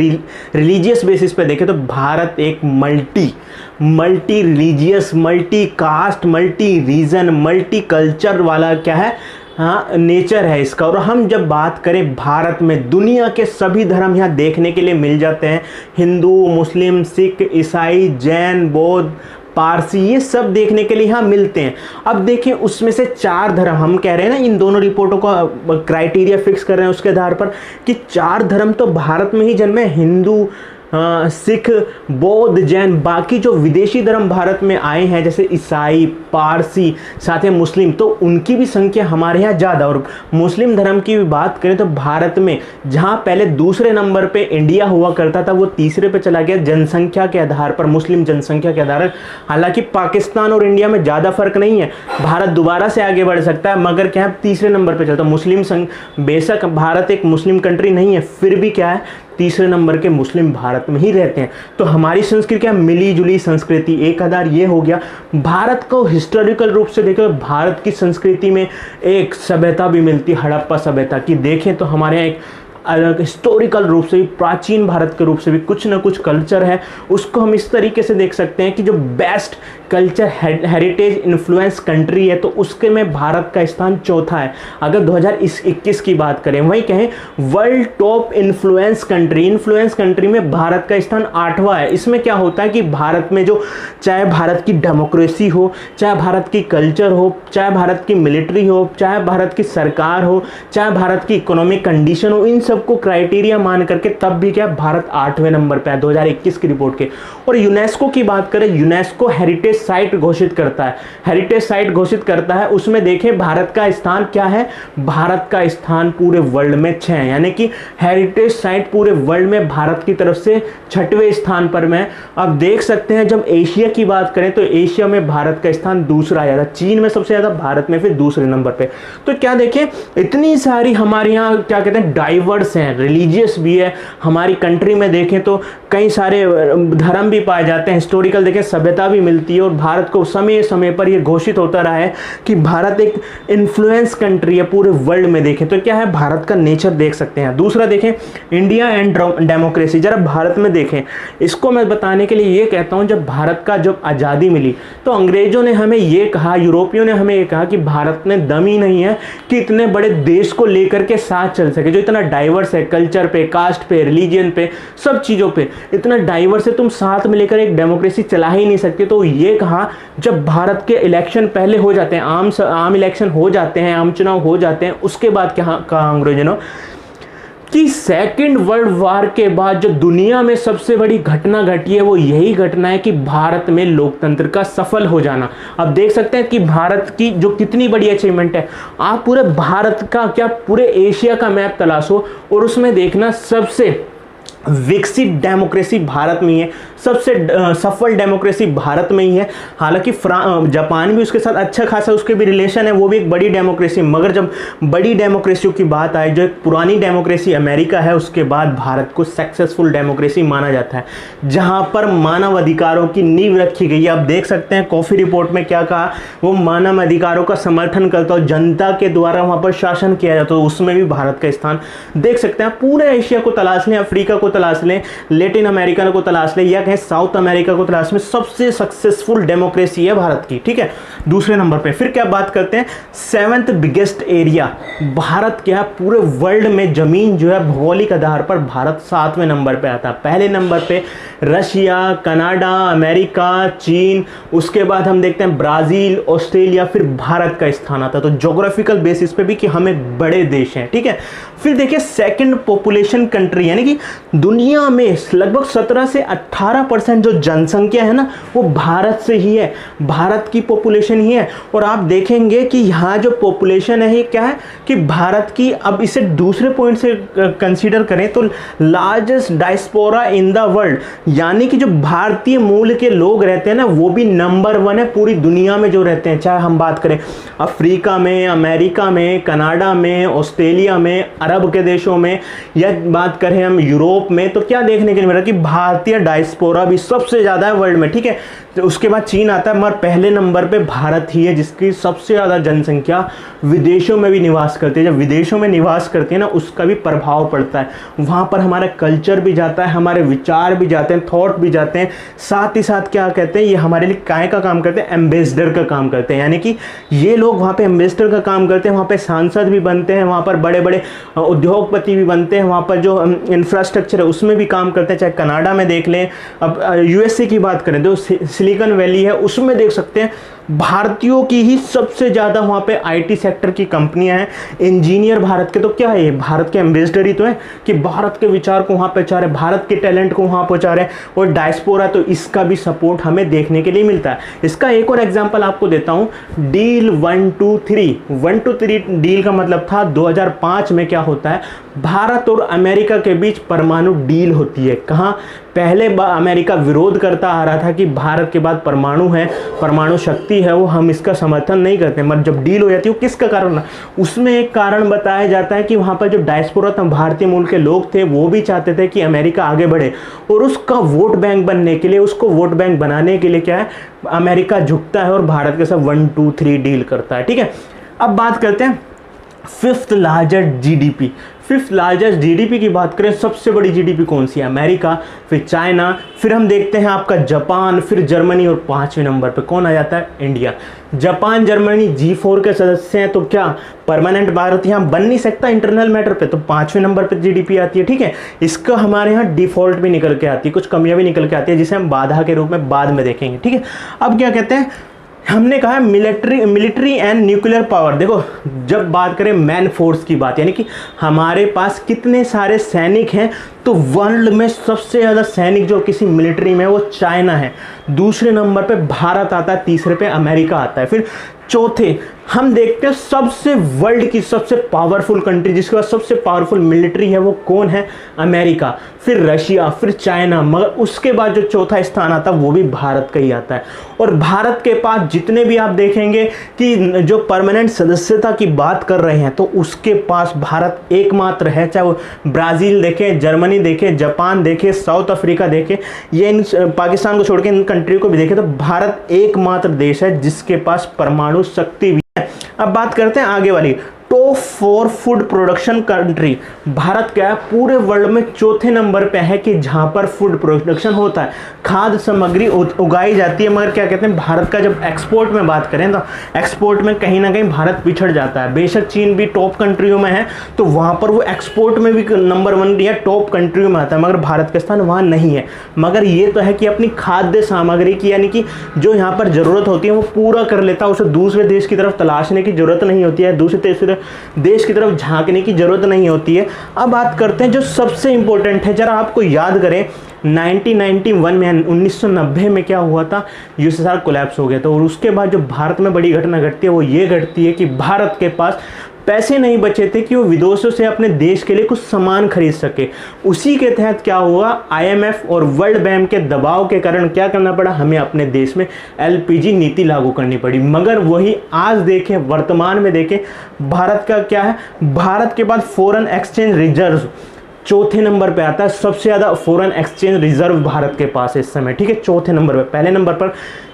रिलीजियस बेसिस पे देखें तो भारत एक multi religious, multi caste, multi region, multi culture वाला क्या है, हाँ, नेचर है इसका। और हम जब बात करें भारत में, दुनिया के सभी धर्म यहाँ देखने के लिए मिल जाते हैं, हिंदू, मुस्लिम, सिख, ईसाई, जैन, बौद्ध, पारसी, ये सब देखने के लिए यहाँ मिलते हैं। अब देखें उसमें से 4 धर्म, हम कह रहे हैं ना इन दोनों रिपोर्टों का क्राइटेरिया फिक्स कर रहे हैं उसके आधार पर कि 4 धर्म तो भारत में ही जन्मे, हिंदू, सिख, बौद्ध, जैन। बाकी जो विदेशी धर्म भारत में आए हैं जैसे ईसाई, पारसी, साथ ही मुस्लिम, तो उनकी भी संख्या हमारे यहाँ ज़्यादा। और मुस्लिम धर्म की भी बात करें तो भारत में जहाँ पहले दूसरे नंबर पे इंडिया हुआ करता था, वो तीसरे पे चला गया जनसंख्या के आधार पर, मुस्लिम जनसंख्या के आधार पर। हालांकि पाकिस्तान और इंडिया में ज़्यादा फर्क नहीं है, भारत दोबारा से आगे बढ़ सकता है, मगर क्या है, तीसरे नंबर पर चलता है मुस्लिम। बेशक भारत एक मुस्लिम कंट्री नहीं है, फिर भी क्या है, तीसरे नंबर के मुस्लिम भारत में ही रहते हैं। तो हमारी संस्कृति क्या, मिली जुली संस्कृति, एक आधार ये हो गया। भारत को हिस्टोरिकल रूप से देखें तो भारत की संस्कृति में एक सभ्यता भी मिलती है, हड़प्पा सभ्यता की देखें तो हमारे यहाँ एक अलग हिस्टोरिकल रूप से भी, प्राचीन भारत के रूप से भी कुछ ना कुछ कल्चर है। उसको हम इस तरीके से देख सकते हैं कि जो best culture heritage influence country है, तो उसके में भारत का स्थान चौथा है। अगर 2021 की बात करें, वही कहें वर्ल्ड टॉप इन्फ्लुएंस कंट्री में भारत का स्थान 8वां है। इसमें क्या होता है कि भारत में जो, चाहे भारत की डेमोक्रेसी हो, चाहे भारत की कल्चर हो, चाहे भारत की मिलिट्री हो, चाहे भारत की सरकार हो, चाहे भारत की इकोनॉमिक कंडीशन हो, इन सबको क्राइटेरिया मान करके तब भी क्या, भारत 8वें नंबर पे है 2021 की रिपोर्ट के। और यूनेस्को की बात करें, यूनेस्को हेरिटेज साइट घोषित करता है, हेरिटेज साइट घोषित करता है। उसमें देखें भारत का स्थान क्या है, भारत का स्थान पूरे वर्ल्ड में 6 है, यानी कि हेरिटेज साइट पूरे वर्ल्ड में भारत की तरफ से 6वें स्थान पर में। अब देख सकते हैं जब एशिया की बात करें तो एशिया में भारत का स्थान दूसरा आया था, चीन में सबसे ज्यादा, भारत में फिर दूसरे नंबर पे। तो क्या देखें, इतनी सारी हमारे यहाँ क्या कहते हैं डाइवर्स हैं, रिलीजियस भी है। हमारी कंट्री में देखें तो कई सारे धर्म भी पाए जाते हैं, हिस्टोरिकल देखें सभ्यता भी मिलती है। और भारत को समय समय पर यह घोषित होता रहा है कि भारत एक इन्फ्लुएंस कंट्री है पूरे वर्ल्ड में। देखें तो क्या है, भारत का नेचर देख सकते हैं। दूसरा देखें इंडिया एंड डेमोक्रेसी, जरा भारत में देखें। इसको मैं बताने के लिए ये कहता हूं, जब भारत का जब आज़ादी मिली तो अंग्रेजों ने हमें ये कहा, यूरोपियों ने हमें ये कहा कि भारत में दम ही नहीं है कि इतने बड़े देश को लेकर के साथ चल सके, जो इतना डाइवर्स है, कल्चर पे, कास्ट पे, रिलीजियन पे, सब चीज़ों पे इतना डाइवर्स है, तुम साथ में लेकर एक डेमोक्रेसी चला ही नहीं सकते। तो ये कहा, जब भारत के इलेक्शन पहले हो जाते हैं, आम इलेक्शन हो जाते हैं, आम चुनाव हो जाते हैं, उसके बाद क्या कहा अंग्रेजों ने कि सेकेंड वर्ल्ड वॉर के बाद जो दुनिया में सबसे बड़ी घटना घटी है वो यही घटना है कि भारत में लोकतंत्र का सफल हो जाना। अब देख सकते हैं कि भारत की जो कितनी बड़ी अचीवमेंट है। आप पूरे भारत का क्या, पूरे एशिया का मैप तलाशो और उसमें देखना सबसे विकसित डेमोक्रेसी भारत में ही है, सबसे सफल डेमोक्रेसी भारत में ही है। हालांकि जापान भी उसके साथ अच्छा खासा उसके भी रिलेशन है, वो भी एक बड़ी डेमोक्रेसी, मगर जब बड़ी डेमोक्रेसियों की बात आए, जो एक पुरानी डेमोक्रेसी अमेरिका है, उसके बाद भारत को सक्सेसफुल डेमोक्रेसी माना जाता है, जहां पर मानव अधिकारों की नींव रखी गई है। आप देख सकते हैं कॉफी रिपोर्ट में क्या कहा, वो मानव अधिकारों का समर्थन करता और जनता के द्वारा वहां पर शासन किया जाता, तो उसमें भी भारत का स्थान देख सकते हैं। पूरे एशिया को तलाश लें, अफ्रीका को तलाश लें, लेटिन अमेरिका को तलाश लें, या कहें साउथ अमेरिका को तलाश में, सबसे सक्सेसफुल डेमोक्रेसी है भारत की। ठीक है, दूसरे नंबर पे फिर क्या बात करते हैं, 7th बिगेस्ट एरिया भारत क्या है पूरे वर्ल्ड में, जमीन जो है भौगोलिक आधार पर भारत 7वें नंबर पे आता है। पहले नंबर पे रशिया, कनाडा, अमेरिका, चीन, उसके बाद हम देखते हैं ब्राजील, ऑस्ट्रेलिया, फिर भारत का स्थान आता है। तो ज्योग्राफिकल बेसिस पे भी कि हम एक बड़े देश हैं। ठीक है, फिर देखिए सेकंड पॉपुलेशन कंट्री, यानी कि दुनिया में लगभग 17 से 18% जो जनसंख्या है ना, वो भारत से ही है, भारत की पॉपुलेशन ही है। और आप देखेंगे कि यहाँ जो पॉपुलेशन है ये क्या है कि भारत की, अब इसे दूसरे पॉइंट से कंसीडर करें तो largest diaspora in the world, यानी कि जो भारतीय मूल के लोग रहते हैं ना, वो भी नंबर 1 है पूरी दुनिया में जो रहते हैं। चाहे हम बात करें अफ्रीका में, अमेरिका में, कनाडा में, ऑस्ट्रेलिया में, अरब के देशों में, या बात करें हम यूरोप में, तो क्या देखने के लिए मिला कि भारतीय डायस्पोरा भी सबसे ज़्यादा है वर्ल्ड में। ठीक है, तो उसके बाद चीन आता है, मगर पहले नंबर पे भारत ही है जिसकी सबसे ज़्यादा जनसंख्या विदेशों में भी निवास करती है। जब विदेशों में निवास करती है ना, उसका भी प्रभाव पड़ता है, वहाँ पर हमारा कल्चर भी जाता है, हमारे विचार भी जाते हैं, थॉट भी जाते हैं, साथ ही साथ क्या कहते हैं, ये हमारे लिए काय का काम करते हैं, एम्बेसडर का काम करते हैं, यानी कि ये लोग वहाँ पे एम्बेसडर का काम करते हैं, वहाँ पे सांसद भी बनते हैं, वहाँ पर बड़े बड़े उद्योगपति भी बनते हैं, वहाँ पर जो इंफ्रास्ट्रक्चर है उसमें भी काम करते हैं। चाहे कनाडा में देख लें, अब यूएसए की बात करें तो सिलिकॉन वैली है, उसमें देख सकते हैं भारतीयों की ही सबसे ज़्यादा वहाँ पे आईटी सेक्टर की कंपनियां हैं, इंजीनियर भारत के। तो क्या है, ये भारत के एम्बेसडर ही तो है कि भारत के विचार को वहाँ पहुँचा रहे, भारत के टैलेंट को वहाँ पहुँचा रहे, और डायस्पोरा तो इसका भी सपोर्ट हमें देखने के लिए मिलता है। इसका एक और एग्जाम्पल आपको देता हूँ, डील 123। 123 डील का मतलब था 2005 में क्या होता है, भारत और अमेरिका के बीच परमाणु डील होती है। कहाँ, पहले अमेरिका विरोध करता आ रहा था कि भारत के बाद परमाणु है, परमाणु शक्ति है, वो हम इसका समर्थन नहीं करते, मगर जब डील हो जाती है वो किसका कारण, उसमें एक कारण बताया जाता है कि वहाँ पर जो डायस्पोरा था, भारतीय मूल के लोग थे, वो भी चाहते थे कि अमेरिका आगे बढ़े, और उसका वोट बैंक बनने के लिए, उसको वोट बैंक बनाने के लिए क्या है, अमेरिका झुकता है और भारत के साथ 123 डील करता है। ठीक है, अब बात करते हैं 5th largest GDP. 5th largest GDP की बात करें, सबसे बड़ी जीडीपी कौन सी है, अमेरिका, फिर चाइना, फिर हम देखते हैं आपका जापान, फिर जर्मनी, और 5वें नंबर पे कौन आ जाता है, इंडिया। जापान जर्मनी G4 के सदस्य हैं, तो क्या परमानेंट भारत यहाँ बन नहीं सकता इंटरनल मैटर पे, तो 5वें नंबर पे जीडीपी आती है। ठीक है, इसका हमारे यहाँ डिफॉल्ट भी निकल के आती है, कुछ कमियां भी निकल के आती है, जिसे हम बाधा के रूप में बाद में देखेंगे। ठीक है, अब क्या कहते हैं, हमने कहा मिलिट्री एंड न्यूक्लियर पावर। देखो, जब बात करें मैन फोर्स की बात, यानी कि हमारे पास कितने सारे सैनिक हैं, तो वर्ल्ड में सबसे ज़्यादा सैनिक जो किसी मिलिट्री में वो चाइना है, दूसरे नंबर पे भारत आता है, तीसरे पे अमेरिका आता है, फिर चौथे हम देखते हैं सबसे वर्ल्ड की सबसे पावरफुल कंट्री जिसके पास सबसे पावरफुल मिलिट्री है, वो कौन है, अमेरिका, फिर रशिया, फिर चाइना, मगर उसके बाद जो चौथा स्थान आता है वो भी भारत का ही आता है। और भारत के पास जितने भी आप देखेंगे कि जो परमानेंट सदस्यता की बात कर रहे हैं, तो उसके पास भारत एकमात्र है, चाहे वो ब्राज़ील देखें, जर्मनी देखें, जापान देखें, साउथ अफ्रीका देखें, ये इन पाकिस्तान को छोड़ के इन कंट्री को भी देखें, तो भारत एकमात्र देश है जिसके पास परमाणु शक्ति भी है। अब बात करते हैं आगे वाली, top 4 food production country. Bharat क्या है, पूरे वर्ल्ड में चौथे नंबर पे है कि जहां पर फूड प्रोडक्शन होता है, खाद्य सामग्री उगाई जाती है। मगर क्या कहते हैं, भारत का जब एक्सपोर्ट में बात करें तो एक्सपोर्ट में कहीं ना कहीं भारत पिछड़ जाता है। बेशक चीन भी टॉप कंट्रियों में है, तो वहां पर वो एक्सपोर्ट में भी नंबर 1 या टॉप कंट्रियों में आता है, मगर भारत का स्थान वहाँ नहीं है। मगर ये तो है कि अपनी खाद्य सामग्री की, यानी कि जो यहाँ पर ज़रूरत होती है वो पूरा कर लेता है, उसे दूसरे देश की तरफ तलाशने की ज़रूरत नहीं होती है, दूसरे देश की तरफ झांकने की जरूरत नहीं होती है। अब बात करते हैं जो सबसे इंपॉर्टेंट है, जरा आपको याद करें 1991 में, 1990 में क्या हुआ था, यूएसएसआर कोलैप्स हो गया था, और उसके बाद जो भारत में बड़ी घटना घटती है वो ये घटती है कि भारत के पास पैसे नहीं बचे थे कि वो विदेशों से अपने देश के लिए कुछ सामान खरीद सके। उसी के तहत क्या हुआ, IMF और वर्ल्ड बैंक के दबाव के कारण क्या करना पड़ा, हमें अपने देश में LPG नीति लागू करनी पड़ी। मगर वही आज देखें, वर्तमान में देखें, भारत का क्या है, भारत के बाद फॉरेन एक्सचेंज रिजर्व चौथे नंबर पे आता है। सबसे ज़्यादा फॉरेन एक्सचेंज रिजर्व भारत के पास है इस समय, ठीक है, चौथे नंबर पे। पहले नंबर पर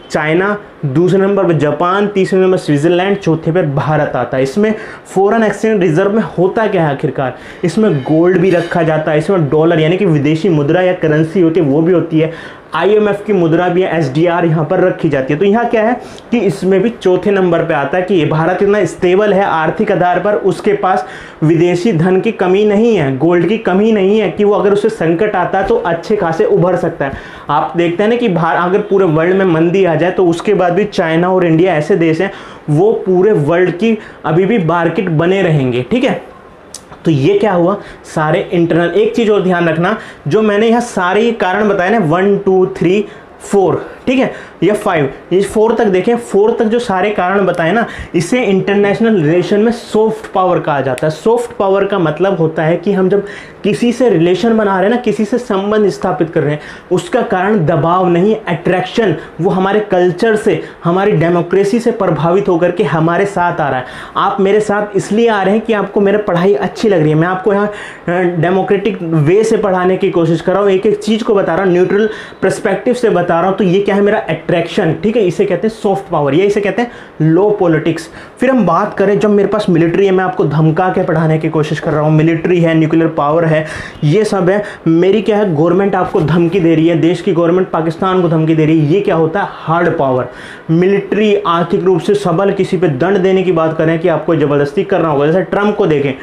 चाइना, दूसरे नंबर पर जापान, तीसरे नंबर स्विट्जरलैंड, चौथे पर भारत आता है। इसमें फॉरेन एक्सचेंज रिजर्व में होता क्या है आखिरकार, इसमें गोल्ड भी रखा जाता है, इसमें डॉलर यानी कि विदेशी मुद्रा या करेंसी होती है वो भी होती है, IMF की मुद्रा भी है, SDR यहाँ पर रखी जाती है। तो यहाँ क्या है कि इसमें भी चौथे नंबर पे आता है कि ये भारत इतना स्टेबल है आर्थिक आधार पर, उसके पास विदेशी धन की कमी नहीं है, गोल्ड की कमी नहीं है कि वो अगर उसे संकट आता है तो अच्छे खासे उभर सकता है। आप देखते हैं ना कि अगर पूरे वर्ल्ड में मंदी आ जाए तो उसके बाद भी चाइना और इंडिया ऐसे देश हैं वो पूरे वर्ल्ड की अभी भी मार्केट बने रहेंगे, ठीक है। तो ये क्या हुआ, सारे इंटरनल। एक चीज और ध्यान रखना, जो मैंने यहाँ सारे कारण बताए ना 1 2 3 4, ठीक है, या 5, ये 4 तक देखें, 4 तक जो सारे कारण बताए ना, इसे इंटरनेशनल रिलेशन में सॉफ्ट पावर कहा जाता है। सॉफ्ट पावर का मतलब होता है कि हम जब किसी से रिलेशन बना रहे हैं ना, किसी से संबंध स्थापित कर रहे हैं, उसका कारण दबाव नहीं, अट्रैक्शन, वो हमारे कल्चर से, हमारी डेमोक्रेसी से प्रभावित होकर के हमारे साथ आ रहा है। आप मेरे साथ इसलिए आ रहे हैं कि आपको मेरी पढ़ाई अच्छी लग रही है, मैं आपको यहाँ डेमोक्रेटिक वे से पढ़ाने की कोशिश कर रहा हूँ, एक एक चीज़ को बता रहा हूँ, न्यूट्रल पर्सपेक्टिव से बता रहा हूँ। तो ये क्या है, मेरा अट्रैक्शन, ठीक है, इसे कहते हैं सॉफ्ट पावर, ये इसे कहते हैं लो पॉलिटिक्स। फिर हम बात करें, जब मेरे पास मिलिट्री है, मैं आपको धमका के पढ़ाने की कोशिश कर रहा हूँ, मिलिट्री है, न्यूक्लियर पावर है, ये सब है, मेरी क्या है, गवर्नमेंट आपको धमकी दे रही है, देश की गवर्नमेंट पाकिस्तान को धमकी दे रही है, ये क्या होता है, हार्ड पावर। मिलिट्री आर्थिक रूप से सबल, किसी पे दंड देने की बात करें कि आपको जबरदस्ती करना होगा। जैसे ट्रंप को देखें,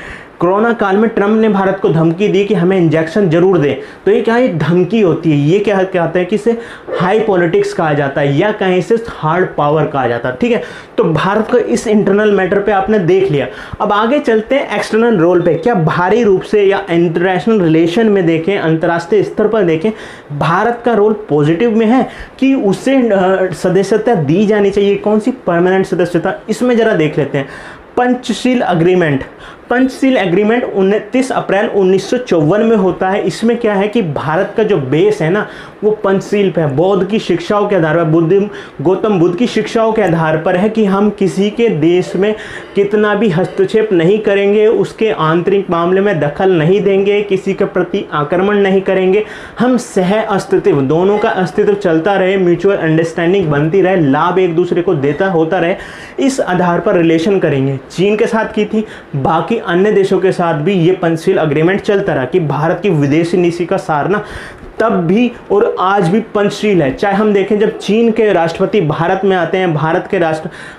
कोरोना काल में ट्रंप ने भारत को धमकी दी कि हमें इंजेक्शन जरूर दें, तो ये क्या है, धमकी होती है, ये क्या कहते हैं कि इसे हाई पॉलिटिक्स कहा जाता है या कहीं से हार्ड पावर कहा जाता है, ठीक है। तो भारत को इस इंटरनल मैटर पे आपने देख लिया। अब आगे चलते हैं एक्सटर्नल रोल पे। क्या भारी रूप से या इंटरनेशनल रिलेशन में देखें, अंतर्राष्ट्रीय स्तर पर देखें, भारत का रोल पॉजिटिव में है कि उसे सदस्यता दी जानी चाहिए, कौन सी परमानेंट सदस्यता, इसमें जरा देख लेते हैं। पंचशील एग्रीमेंट, पंचशील एग्रीमेंट 29 अप्रैल 1954 में होता है। इसमें क्या है कि भारत का जो बेस है ना, वो पंचशील पे है, बौद्ध की शिक्षाओं के आधार पर, गौतम बुद्ध की शिक्षाओं के आधार पर है कि हम किसी के देश में कितना भी हस्तक्षेप नहीं करेंगे, उसके आंतरिक मामले में दखल नहीं देंगे, किसी के प्रति आक्रमण नहीं करेंगे, हम सह अस्तित्व, दोनों का अस्तित्व चलता रहे, म्यूचुअल अंडरस्टैंडिंग बनती रहे, लाभ एक दूसरे को देता होता रहे, इस आधार पर रिलेशन करेंगे। चीन के साथ की थी, बाकी अन्य देशों के साथ भी ये पंचशील एग्रीमेंट चलता रहा कि भारत की विदेशी नीति का सार ना तब भी और आज भी पंचशील है। चाहे हम देखें, जब चीन के राष्ट्रपति भारत में आते हैं, भारत के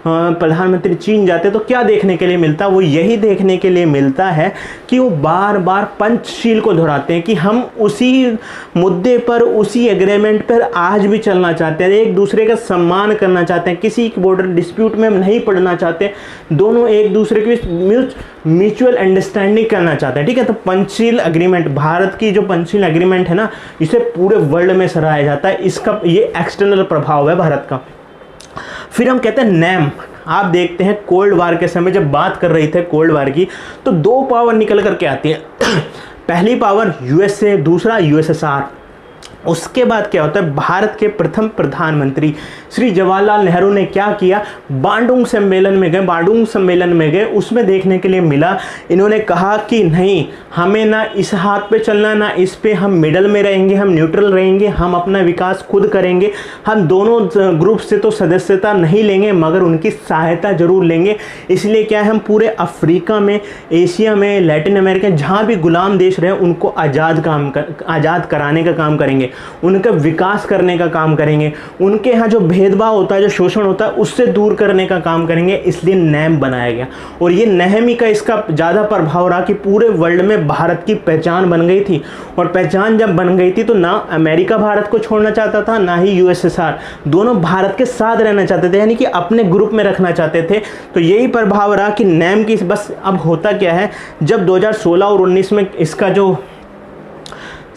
प्रधानमंत्री चीन जाते हैं, तो क्या देखने के लिए मिलता है, वो यही देखने के लिए मिलता है कि वो बार बार पंचशील को दोहराते हैं कि हम उसी मुद्दे पर, उसी एग्रीमेंट पर आज भी चलना चाहते हैं, एक दूसरे का सम्मान करना चाहते हैं, किसी बॉर्डर डिस्प्यूट में नहीं पड़ना चाहते, दोनों एक दूसरे की म्यूचुअल अंडरस्टैंडिंग करना चाहते हैं, ठीक है। तो पंचशील एग्रीमेंट, भारत की जो पंचशील एग्रीमेंट है ना, इसे पूरे वर्ल्ड में सराहा जाता है, इसका ये एक्सटर्नल प्रभाव है भारत का। फिर हम कहते हैं नैम। आप देखते हैं कोल्ड वार के समय जब बात कर रही थे कोल्ड वार की, तो 2 पावर निकल करके आती है पहली पावर USA, दूसरा USSR। उसके बाद क्या होता है, भारत के प्रथम प्रधानमंत्री श्री जवाहरलाल नेहरू ने क्या किया, बांडुंग सम्मेलन में गए, उसमें देखने के लिए मिला, इन्होंने कहा कि नहीं, हमें ना इस हाथ पे चलना ना इस पे, हम मिडल में रहेंगे, हम न्यूट्रल रहेंगे, हम अपना विकास खुद करेंगे, हम दोनों ग्रुप से तो सदस्यता नहीं लेंगे मगर उनकी सहायता जरूर लेंगे। इसलिए क्या है, हम पूरे अफ्रीका में, एशिया में, लैटिन अमेरिका, जहाँ भी गुलाम देश रहे उनको आज़ाद कराने का काम करेंगे, उनका विकास करने का काम करेंगे, उनके यहाँ जो भेदभाव होता है, जो शोषण होता है, उससे दूर करने का काम करेंगे। इसलिए नैम बनाया गया और ये नैम ही का इसका ज़्यादा प्रभाव रहा कि पूरे वर्ल्ड में भारत की पहचान बन गई थी। और पहचान जब बन गई थी तो ना अमेरिका भारत को छोड़ना चाहता था, ना ही USSR, दोनों भारत के साथ रहना चाहते थे, यानी कि अपने ग्रुप में रखना चाहते थे। तो यही प्रभाव रहा कि नैम की बस अब होता क्या है, जब 2016 और 19 में इसका जो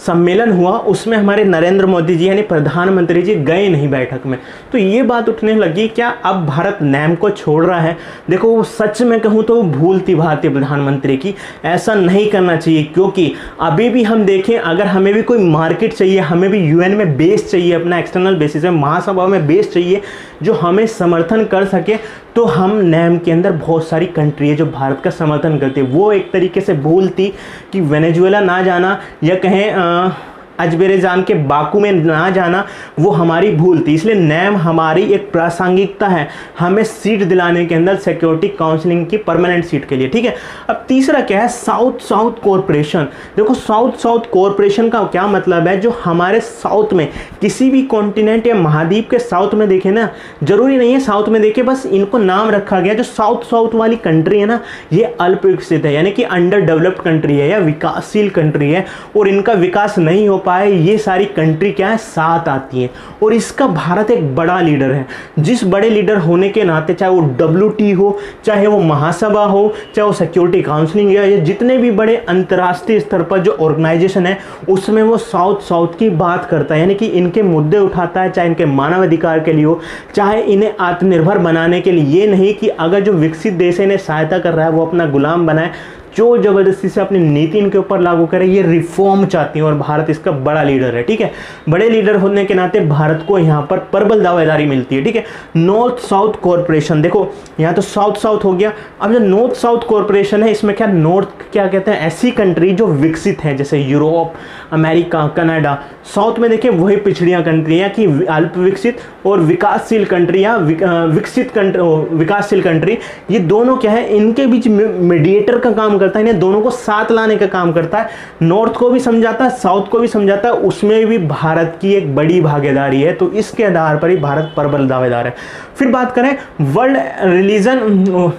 सम्मेलन हुआ उसमें हमारे नरेंद्र मोदी जी यानी प्रधानमंत्री जी गए नहीं बैठक में। तो ये बात उठने लगी क्या अब भारत नैम को छोड़ रहा है। देखो वो सच में कहूँ तो भूल थी भारतीय प्रधानमंत्री की, ऐसा नहीं करना चाहिए, क्योंकि अभी भी हम देखें अगर हमें भी कोई मार्केट चाहिए, हमें भी यूएन में बेस चाहिए, अपना एक्सटर्नल बेसिस में महासभा में बेस चाहिए जो हमें समर्थन कर सके, तो हम नैम के अंदर बहुत सारी कंट्री है जो भारत का समर्थन करती है। वो एक तरीके से भूल थी कि वेनेजुएला ना जाना या कहें अजबेरजान के बाकू में ना जाना, वो हमारी भूल थी। इसलिए नैम हमारी एक प्रासंगिकता है हमें सीट दिलाने के अंदर सिक्योरिटी काउंसिलिंग की परमानेंट सीट के लिए, ठीक है। अब तीसरा क्या है, साउथ साउथ कॉरपोरेशन। देखो साउथ साउथ कॉरपोरेशन का क्या मतलब है, जो हमारे साउथ में किसी भी कॉन्टिनेंट या महाद्वीप के साउथ में देखें ना, जरूरी नहीं है साउथ में देखें, बस इनको नाम रखा गया। जो साउथ साउथ वाली कंट्री है ना, ये अल्प विकसित है यानी कि अंडर डेवलप्ड कंट्री है या विकासशील कंट्री है, और इनका विकास नहीं हो पाए, ये सारी कंट्री क्या है साथ आती हैं। और इसका भारत एक बड़ा लीडर है। जिस बड़े लीडर होने के नाते, चाहे वो WTO हो, चाहे वो महासभा हो, चाहे वो सिक्योरिटी काउंसिलिंग या जितने भी बड़े अंतर्राष्ट्रीय स्तर पर जो ऑर्गेनाइजेशन है, उसमें वो साउथ साउथ की बात करता है, यानी कि इनके मुद्दे उठाता है, चाहे इनके मानव अधिकार के लिए हो, चाहे इन्हें आत्मनिर्भर बनाने के लिए। ये नहीं कि अगर जो विकसित देश है इन्हें सहायता कर रहा है वो अपना गुलाम बनाए, जो जबरदस्ती से अपनी नीति इनके ऊपर लागू करे। ये रिफॉर्म चाहती हैं और भारत इसका बड़ा लीडर है, ठीक है। बड़े लीडर होने के नाते भारत को यहाँ पर प्रबल दावेदारी मिलती है, ठीक है। नॉर्थ साउथ कॉरपोरेशन, देखो यहाँ तो साउथ साउथ हो गया। अब जो नॉर्थ साउथ कॉरपोरेशन है, इसमें क्या नॉर्थ क्या कहते हैं, ऐसी कंट्री जो विकसित है, जैसे यूरोप, अमेरिका, कनाडा। साउथ में देखिए वही पिछड़ियाँ कंट्रियाँ कि अल्प विकसित और विकासशील कंट्री या विकसित कंट्री, विकासशील कंट्री, ये दोनों क्या है, इनके बीच मीडिएटर का काम करता है, इन्हें दोनों को साथ लाने का काम करता है। नॉर्थ को भी समझाता है, साउथ को भी समझाता है, उसमें भी भारत की एक बड़ी भागीदारी है। तो इसके आधार पर ही भारत प्रबल दावेदार है। फिर बात करें वर्ल्ड रिलीजन,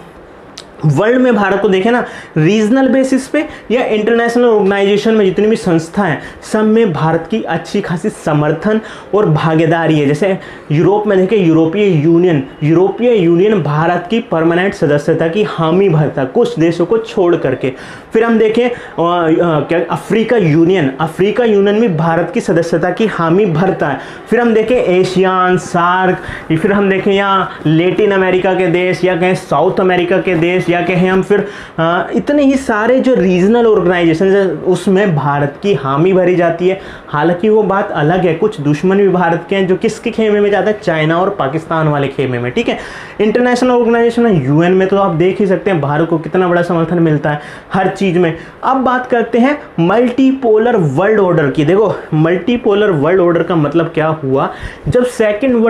वर्ल्ड में भारत को देखें ना, रीजनल बेसिस पे या इंटरनेशनल ऑर्गेनाइजेशन में जितनी भी संस्था हैं, सब में भारत की अच्छी खासी समर्थन और भागीदारी है। जैसे यूरोप में देखें, यूरोपीय यूनियन भारत की परमानेंट सदस्यता की हामी भरता है, कुछ देशों को छोड़ करके। फिर हम देखें क्या, अफ्रीका यूनियन भी भारत की सदस्यता की हामी भरता है। फिर हम देखें एशियान, सार्क, फिर हम देखें यहाँ लेटिन अमेरिका के देश या कहें साउथ अमेरिका के देश, या कहें हम फिर इतने ही सारे जो रीजनल ऑर्गेनाइजेशन है, उसमें भारत की हामी भरी जाती है। हालांकि वो बात अलग है, कुछ दुश्मन भी भारत के हैं जो किसके खेमे में जाता है, चाइना और पाकिस्तान वाले खेमे में, ठीक है। इंटरनेशनल ऑर्गेनाइजेशन है, यूएन में तो आप देख ही सकते हैं भारत को कितना बड़ा समर्थन मिलता है हर चीज में। अब बात करते हैं मल्टीपोलर वर्ल्ड ऑर्डर की। देखो मल्टीपोलर वर्ल्ड ऑर्डर का मतलब क्या हुआ, जब सेकेंड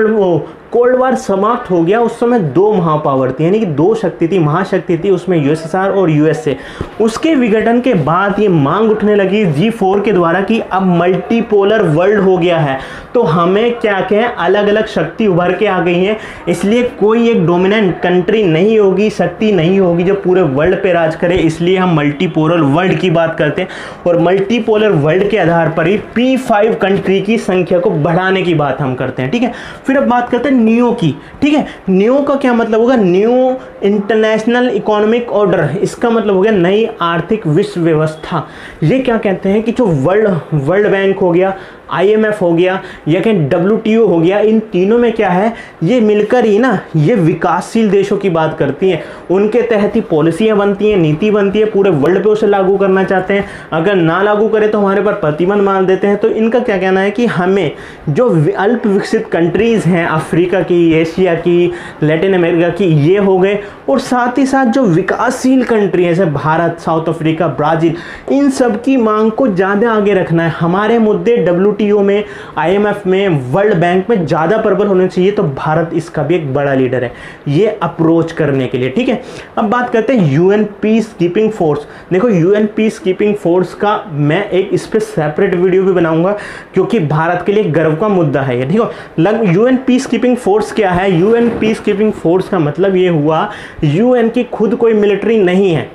कोल्ड वार समाप्त हो गया, उस समय दो महापावर थी, यानी कि दो शक्ति थी, महाशक्ति थी, उसमें यूएसएसआर और यूएसए। उसके विघटन के बाद ये मांग उठने लगी G4 के द्वारा कि अब मल्टीपोलर वर्ल्ड हो गया है, तो हमें क्या कहें, अलग अलग शक्ति उभर के आ गई हैं। इसलिए कोई एक डोमिनेंट कंट्री नहीं होगी, शक्ति नहीं होगी जो पूरे वर्ल्ड पे राज करे। इसलिए हम मल्टीपोलर वर्ल्ड की बात करते हैं, और मल्टीपोलर वर्ल्ड के आधार पर ही P5 कंट्री की संख्या को बढ़ाने की बात हम करते हैं, ठीक है। फिर अब बात करते हैं न्यू की, ठीक है। न्यू का क्या मतलब होगा, न्यू इंटरनेशनल इकोनॉमिक ऑर्डर, इसका मतलब हो गया नई आर्थिक विश्व व्यवस्था। ये क्या कहते हैं कि जो वर्ल्ड बैंक हो गया, IMF हो गया या कहीं WTO हो गया, इन तीनों में क्या है, ये मिलकर ही ना ये विकासशील देशों की बात करती हैं। उनके तहत ही पॉलिसियां बनती हैं, नीति बनती है, पूरे वर्ल्ड पे उसे लागू करना चाहते हैं। अगर ना लागू करें तो हमारे पर प्रतिबंध मान देते हैं। तो इनका क्या कहना है कि हमें जो अल्प विकसित कंट्रीज़ हैं, अफ्रीका की, एशिया की, लैटिन अमेरिका की, ये हो गए, और साथ ही साथ जो विकासशील कंट्री है जैसे भारत, साउथ अफ्रीका, ब्राज़ील, इन सब की मांग को ज़्यादा आगे रखना है। हमारे मुद्दे WTO में, IMF में, वर्ल्ड बैंक में ज़्यादा प्रबल होने चाहिए। तो भारत इसका भी एक बड़ा लीडर है ये अप्रोच करने के लिए, ठीक है। अब बात करते हैं UN पीस कीपिंग फोर्स। देखो UN पीस कीपिंग फोर्स का मैं एक इस पर सेपरेट वीडियो भी बनाऊंगा, क्योंकि भारत के लिए गर्व का मुद्दा है ये, ठीक है। UN पीस कीपिंग फोर्स क्या है, UN पीस कीपिंग फोर्स का मतलब ये हुआ, UN की खुद कोई मिलिट्री नहीं है।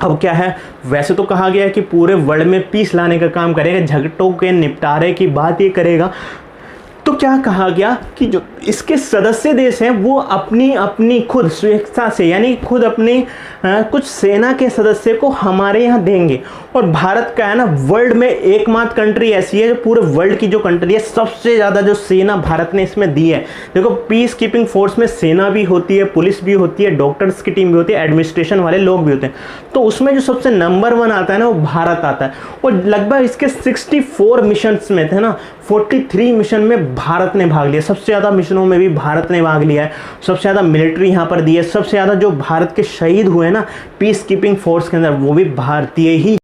अब क्या है, वैसे तो कहा गया है कि पूरे वर्ल्ड में पीस लाने का काम करेगा, झगड़ों के निपटारे की बात ये करेगा, तो क्या कहा गया कि जो इसके सदस्य देश हैं वो अपनी अपनी खुद स्वेच्छा से, यानी खुद अपने कुछ सेना के सदस्य को हमारे यहाँ देंगे। और भारत का है ना वर्ल्ड में एकमात्र कंट्री ऐसी है जो पूरे वर्ल्ड की जो कंट्री है सबसे ज़्यादा जो सेना भारत ने इसमें दी है। देखो पीस कीपिंग फोर्स में सेना भी होती है, पुलिस भी होती है, डॉक्टर्स की टीम भी होती है, एडमिनिस्ट्रेशन वाले लोग भी होते हैं, तो उसमें जो सबसे नंबर 1 आता है ना वो भारत आता है। और लगभग इसके 64 मिशन में थे ना, 43 मिशन में भारत ने भाग लिया, सबसे ज़्यादा मिशनों में भी भारत ने भाग लिया है, सबसे ज़्यादा मिलिट्री यहाँ पर दी है, सबसे ज़्यादा जो भारत के शहीद हुए ना पीस कीपिंग फोर्स के अंदर वो भी भारतीय ही।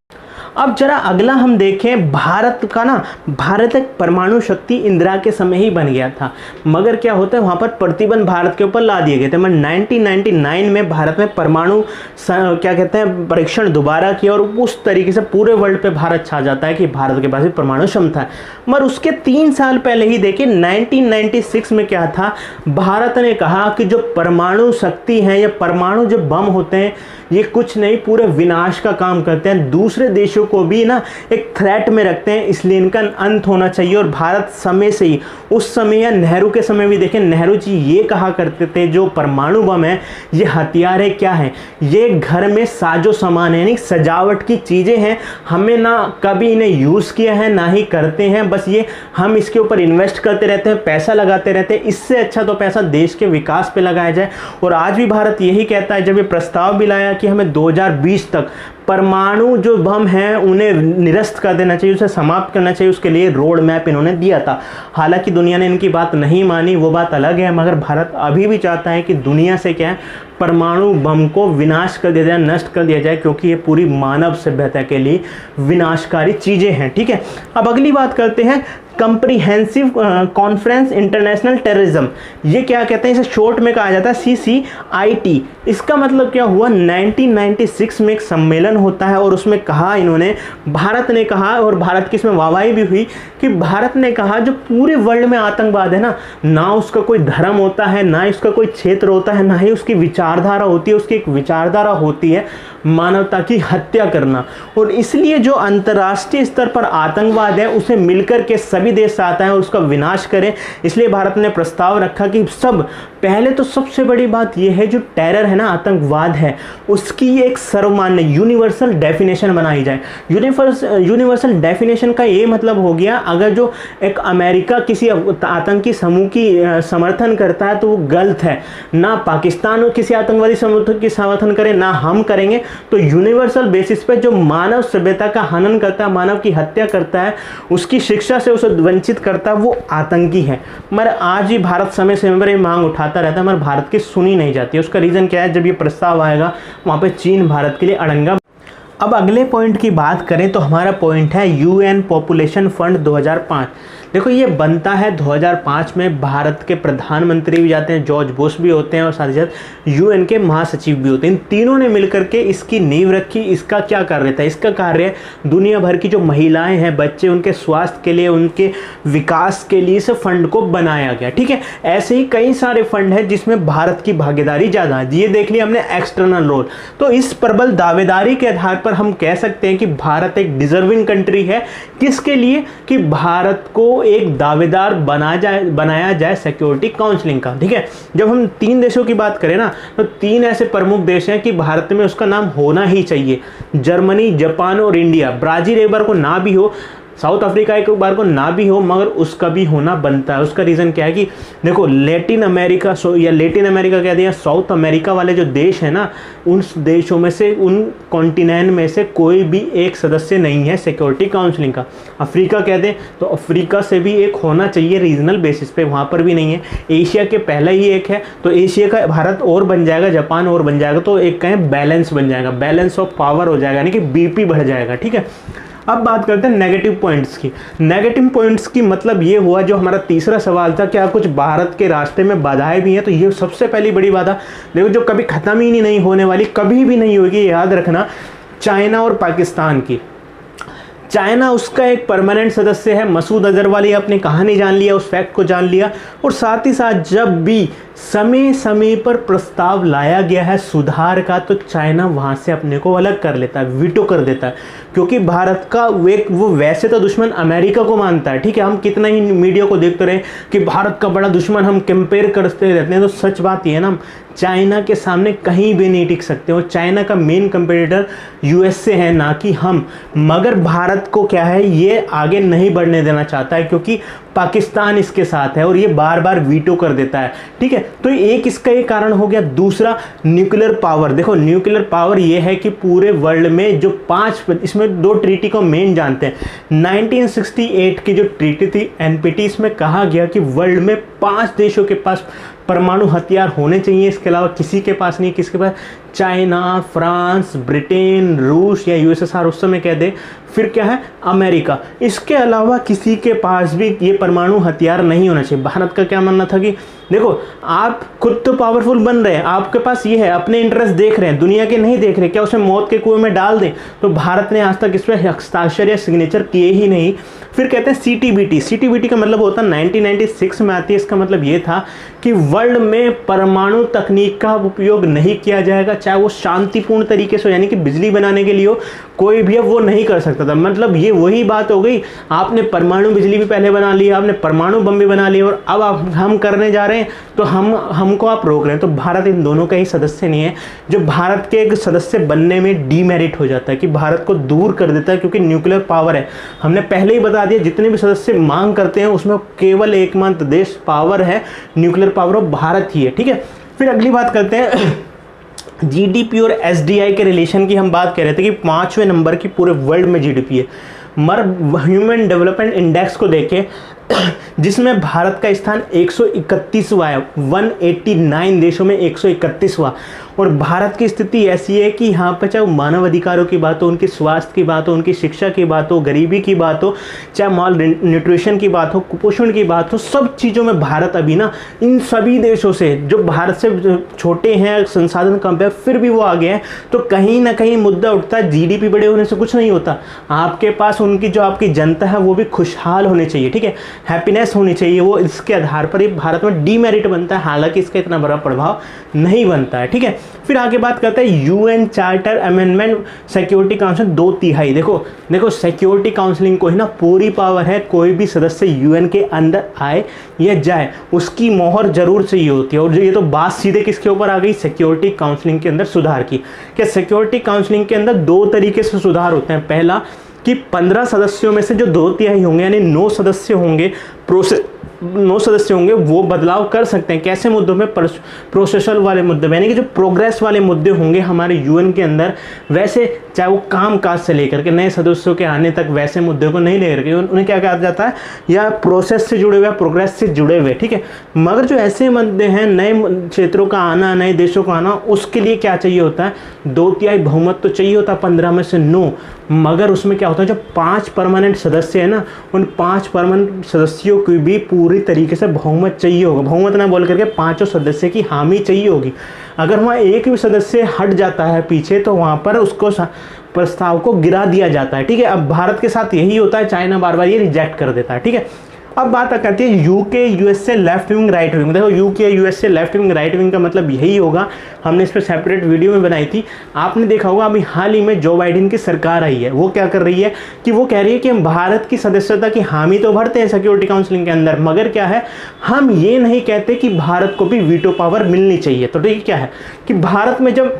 अब जरा अगला हम देखें, भारत का ना, भारत एक परमाणु शक्ति इंदिरा के समय ही बन गया था, मगर क्या होता है वहाँ पर प्रतिबंध भारत के ऊपर ला दिए गए थे। मैं 1999 में भारत में परमाणु क्या कहते हैं परीक्षण दोबारा किया और उस तरीके से पूरे वर्ल्ड पे भारत छा जाता है कि भारत के पास भी परमाणु क्षमता है। मगर उसके 3 साल पहले ही देखिए 1996 में क्या था, भारत ने कहा कि जो परमाणु शक्ति है या परमाणु जो बम होते हैं ये कुछ नहीं पूरे विनाश का काम करते हैं, दूसरे देशों को भी ना एक थ्रेट में रखते हैं, इसलिए इनका अंत होना चाहिए। और भारत समय से ही, उस समय या नेहरू के समय भी देखें, नेहरू जी ये कहा करते थे जो परमाणु बम है ये हथियार है, क्या है ये घर में साजो सामान है, यानी सजावट की चीज़ें हैं, हमें ना कभी इन्हें यूज़ किया है ना ही करते हैं, बस ये हम इसके ऊपर इन्वेस्ट करते रहते हैं, पैसा लगाते रहते हैं, इससे अच्छा तो पैसा देश के विकास पे लगाया जाए। और आज भी भारत यही कहता है, जब ये प्रस्ताव भी लाया कि हमें 2020 तक परमाणु जो बम हैं उन्हें निरस्त कर देना चाहिए, उसे समाप्त करना चाहिए, उसके लिए रोड मैप इन्होंने दिया था। हालांकि दुनिया ने इनकी बात नहीं मानी, वो बात अलग है, मगर भारत अभी भी चाहता है कि दुनिया से क्या है परमाणु बम को विनाश कर दिया जाए, नष्ट कर दिया जाए, क्योंकि ये पूरी मानव सभ्यता के लिए विनाशकारी चीज़ें हैं। ठीक है, अब अगली बात करते हैं कॉम्प्रिहेंसिव कॉन्फ्रेंस इंटरनेशनल टेररिज्म। ये क्या कहते हैं, इसे शॉर्ट में कहा जाता है CCIT। इसका मतलब क्या हुआ, 1996 में एक सम्मेलन होता है और उसमें कहा इन्होंने, भारत ने कहा, और भारत की इसमें वाहवाही भी हुई कि भारत ने कहा जो पूरे वर्ल्ड में आतंकवाद है ना उसका कोई धर्म होता है, ना उसका कोई क्षेत्र होता है, ना ही उसकी विचारधारा होती है, उसकी एक विचारधारा होती है मानवता की हत्या करना। और इसलिए जो अंतर्राष्ट्रीय स्तर पर आतंकवाद है उसे मिलकर के सभी देश चाहता है और उसका विनाश करें। इसलिए भारत ने प्रस्ताव रखा कि पहले तो सबसे बड़ी बात यह है जो टेरर है ना, आतंकवाद है, उसकी एक सर्वमान्य यूनिवर्सल डेफिनेशन बनाई जाए। यूनिवर्सल डेफिनेशन का ये मतलब हो गया, अगर जो एक अमेरिका किसी आतंकी समूह की समर्थन करता है तो वो गलत है, ना पाकिस्तान किसी आतंकवादी समूह की समर्थन करे ना हम करेंगे। तो यूनिवर्सल बेसिस पे जो मानव सभ्यता का हनन करता है, मानव की हत्या करता है, उसकी शिक्षा से उसे वंचित करता है, वो आतंकी है। मगर आज ही भारत समय समय पर मांग उठाता रहता है, मगर भारत की सुनी नहीं जाती है। उसका रीज़न क्या है, जब ये प्रस्ताव आएगा वहाँ पे चीन भारत के लिए अड़ंगा। अब अगले पॉइंट की बात करें तो हमारा पॉइंट है UN पॉपुलेशन फंड 2005। देखो ये बनता है 2005 में, भारत के प्रधानमंत्री भी जाते हैं, जॉर्ज बुश भी होते हैं और साथ ही साथ UN के महासचिव भी होते हैं। इन तीनों ने मिलकर के इसकी नींव रखी। इसका क्या कार्य था, इसका कार्य दुनिया भर की जो महिलाएं हैं, बच्चे, उनके स्वास्थ्य के लिए, उनके विकास के लिए इस फंड को बनाया गया। ठीक है, ऐसे ही कई सारे फंड हैं जिसमें भारत की भागीदारी ज़्यादा है। ये देख लिया हमने एक्सटर्नल रोल। तो इस प्रबल दावेदारी के आधार पर हम कह सकते हैं कि भारत एक डिजर्विंग कंट्री है। किसके लिए, कि भारत को एक दावेदार बनाया जाए सिक्योरिटी काउंसिलिंग का। ठीक है, जब हम 3 देशों की बात करें ना तो 3 ऐसे प्रमुख देश हैं कि भारत में उसका नाम होना ही चाहिए, जर्मनी, जापान और इंडिया। ब्राजील एक बार को ना भी हो, साउथ अफ्रीका एक बार को ना भी हो, मगर उसका भी होना बनता है। उसका रीज़न क्या है कि देखो लेटिन अमेरिका कह दिया, साउथ अमेरिका वाले जो देश है ना, उन देशों में से, उन कॉन्टिनेंट में से कोई भी एक सदस्य नहीं है सिक्योरिटी काउंसिलिंग का। अफ्रीका कह दें तो अफ्रीका से भी एक होना चाहिए रीजनल बेसिस पे, वहाँ पर भी नहीं है। एशिया के पहले ही एक है, तो एशिया का भारत और बन जाएगा, जापान और बन जाएगा, तो एक कहें बैलेंस बन जाएगा, बैलेंस ऑफ पावर हो जाएगा, यानी कि BP बढ़ जाएगा। ठीक है, अब बात करते हैं नेगेटिव पॉइंट्स की। नेगेटिव पॉइंट्स की मतलब ये हुआ, जो हमारा तीसरा सवाल था, क्या कुछ भारत के रास्ते में बाधाएं भी हैं, तो ये सबसे पहली बड़ी बाधा देखो जो कभी ख़त्म ही नहीं होने वाली, कभी भी नहीं होगी, याद रखना, चाइना और पाकिस्तान की। चाइना उसका एक परमानेंट सदस्य है, मसूद अजहर वाली अपनी कहानी जान लिया, उस फैक्ट को जान लिया, और साथ ही साथ जब भी समय समय पर प्रस्ताव लाया गया है सुधार का, तो चाइना वहाँ से अपने को अलग कर लेता है, वीटो कर देता है। क्योंकि भारत का वो वैसे तो दुश्मन अमेरिका को मानता है, ठीक है, हम कितना ही मीडिया को देखते रहे कि भारत का बड़ा दुश्मन, हम कंपेयर करते रहते हैं, तो सच बात ये है ना, चाइना के सामने कहीं भी नहीं टिक सकते। और चाइना का मेन कंपेटिटर यूएसए है, ना कि हम। मगर भारत को क्या है, ये आगे नहीं बढ़ने देना चाहता है, क्योंकि पाकिस्तान इसके साथ है और ये बार बार वीटो कर देता है, ठीक है। तो एक इसका ये कारण हो गया। दूसरा, न्यूक्लियर पावर। देखो, न्यूक्लियर पावर ये है कि पूरे वर्ल्ड में जो 5, इसमें 2 ट्रीटी को मेन जानते हैं। 1968 की जो ट्रीटी थी एनपीटी, इसमें कहा गया कि वर्ल्ड में 5 देशों के पास परमाणु हथियार होने चाहिए, इसके अलावा किसी के पास नहीं। किसके पास? चाइना, फ्रांस, ब्रिटेन, रूस या यूएसएसआर उस समय कह दे, फिर क्या है, अमेरिका। इसके अलावा किसी के पास भी ये परमाणु हथियार नहीं होना चाहिए। भारत का क्या मानना था कि देखो, आप खुद तो पावरफुल बन रहे हैं, आपके पास ये है, अपने इंटरेस्ट देख रहे हैं, दुनिया के नहीं देख रहे, क्या उसे मौत के कुएं में डाल दें? तो भारत ने आज तक इस पर हस्ताक्षर या सिग्नेचर किए ही नहीं। फिर कहते हैं सीटीबीटी। सीटीबीटी का मतलब होता है 1996 में आती है। इसका मतलब ये था कि वर्ल्ड में परमाणु तकनीक का उपयोग नहीं किया जाएगा, चाहे वो शांतिपूर्ण तरीके से हो, यानी कि बिजली बनाने के लिए हो, कोई भी अब वो नहीं कर सकता था। मतलब ये वही बात हो गई, आपने परमाणु बिजली भी पहले बना ली, आपने परमाणु बम भी बना लिए, और अब हम करने जा रहे हैं, तो हमको आप रोक रहे हैं। तो भारत इन दोनों का ही सदस्य नहीं है, जो भारत के एक सदस्य बनने में डीमेरिट हो जाता है, कि भारत को दूर कर देता है, क्योंकि न्यूक्लियर पावर है। हमने पहले ही बता दिया, जितने भी सदस्य मांग करते हैं उसमें केवल एकमात्र देश पावर है, न्यूक्लियर पावर, और भारत ही है, ठीक है। फिर अगली बात करते हैं जीडीपी और एसडीआई के रिलेशन की। हम बात कर रहे थे कि 5वें नंबर की पूरे वर्ल्ड में जीडीपी है। मगर ह्यूमन डेवलपमेंट इंडेक्स को देखें, जिसमें भारत का स्थान 131वां है, 189 देशों में 131वां। और भारत की स्थिति ऐसी है कि यहाँ पर चाहे मानव अधिकारों की बात हो, उनके स्वास्थ्य की बात हो, उनकी शिक्षा की बात हो, गरीबी की बात हो, चाहे माल न्यूट्रिशन की बात हो, कुपोषण की बात हो, सब चीज़ों में भारत अभी ना इन सभी देशों से, जो भारत से छोटे हैं, संसाधन कम है, फिर भी वो आगे हैं। तो कहीं ना कहीं मुद्दा उठता है, जीडीपी बड़े होने से कुछ नहीं होता। आपके पास उनकी जो आपकी जनता है वो भी खुशहाल होनी चाहिए, ठीक है, हैप्पीनेस होनी चाहिए। वो इसके आधार पर ही भारत में डीमेरिट बनता है, हालांकि इसका इतना बड़ा प्रभाव नहीं बनता है, ठीक है। फिर आगे बात करते हैं UN charter amendment, security council 2/3। देखो सिक्योरिटी काउंसिलिंग को ही ना पूरी पावर है, कोई भी सदस्य यूएन के अंदर आए या जाए उसकी मोहर जरूर चाहिए होती है। और ये तो बात सीधे किसके ऊपर आ गई, सिक्योरिटी काउंसिलिंग के अंदर सुधार की। क्या सिक्योरिटी काउंसिलिंग के अंदर 2 तरीके से सुधार होते हैं। पहला कि 15 सदस्यों में से जो 2/3 होंगे, यानी 9 सदस्य होंगे, 9 सदस्य होंगे, वो बदलाव कर सकते हैं। कैसे मुद्दों में? प्रोसेसुअल वाले मुद्दे में, यानी कि जो प्रोग्रेस वाले मुद्दे होंगे हमारे यूएन के अंदर, वैसे चाहे वो काम काज से लेकर के नए सदस्यों के आने तक, वैसे मुद्दे को नहीं लेकर के उन्हें क्या कहा जाता है, या प्रोसेस से जुड़े हुए, प्रोग्रेस से जुड़े हुए, ठीक है। मगर जो ऐसे मुद्दे हैं, नए क्षेत्रों का आना, नए देशों का आना, उसके लिए क्या चाहिए होता है, 2/3 बहुमत तो चाहिए होता है, 15 में से 9। मगर उसमें क्या होता है, जो 5 परमानेंट सदस्य है ना, उन 5 परमानेंट सदस्यों की भी पूरी तरीके से बहुमत चाहिए होगा। बहुमत ना बोल करके 5 सदस्य की हामी चाहिए होगी। अगर वहाँ एक भी सदस्य हट जाता है पीछे, तो वहाँ पर उसको प्रस्ताव को गिरा दिया जाता है, ठीक है। अब भारत के साथ यही होता है, चाइना बार बार ये रिजेक्ट कर देता है, ठीक है। अब बात करती है UK USA left wing right wing. देखो UK USA left wing right wing का मतलब यही होगा, हमने इस पर सेपरेट वीडियो में बनाई थी, आपने देखा होगा। अभी हाल ही में जो बाइडेन की सरकार आई है, वो क्या कर रही है कि वो कह रही है कि हम भारत की सदस्यता की हामी तो भरते हैं सिक्योरिटी काउंसिलिंग के अंदर, मगर क्या है, हम ये नहीं कहते कि भारत को भी वीटो पावर मिलनी चाहिए। तो ठीक क्या है कि भारत में जब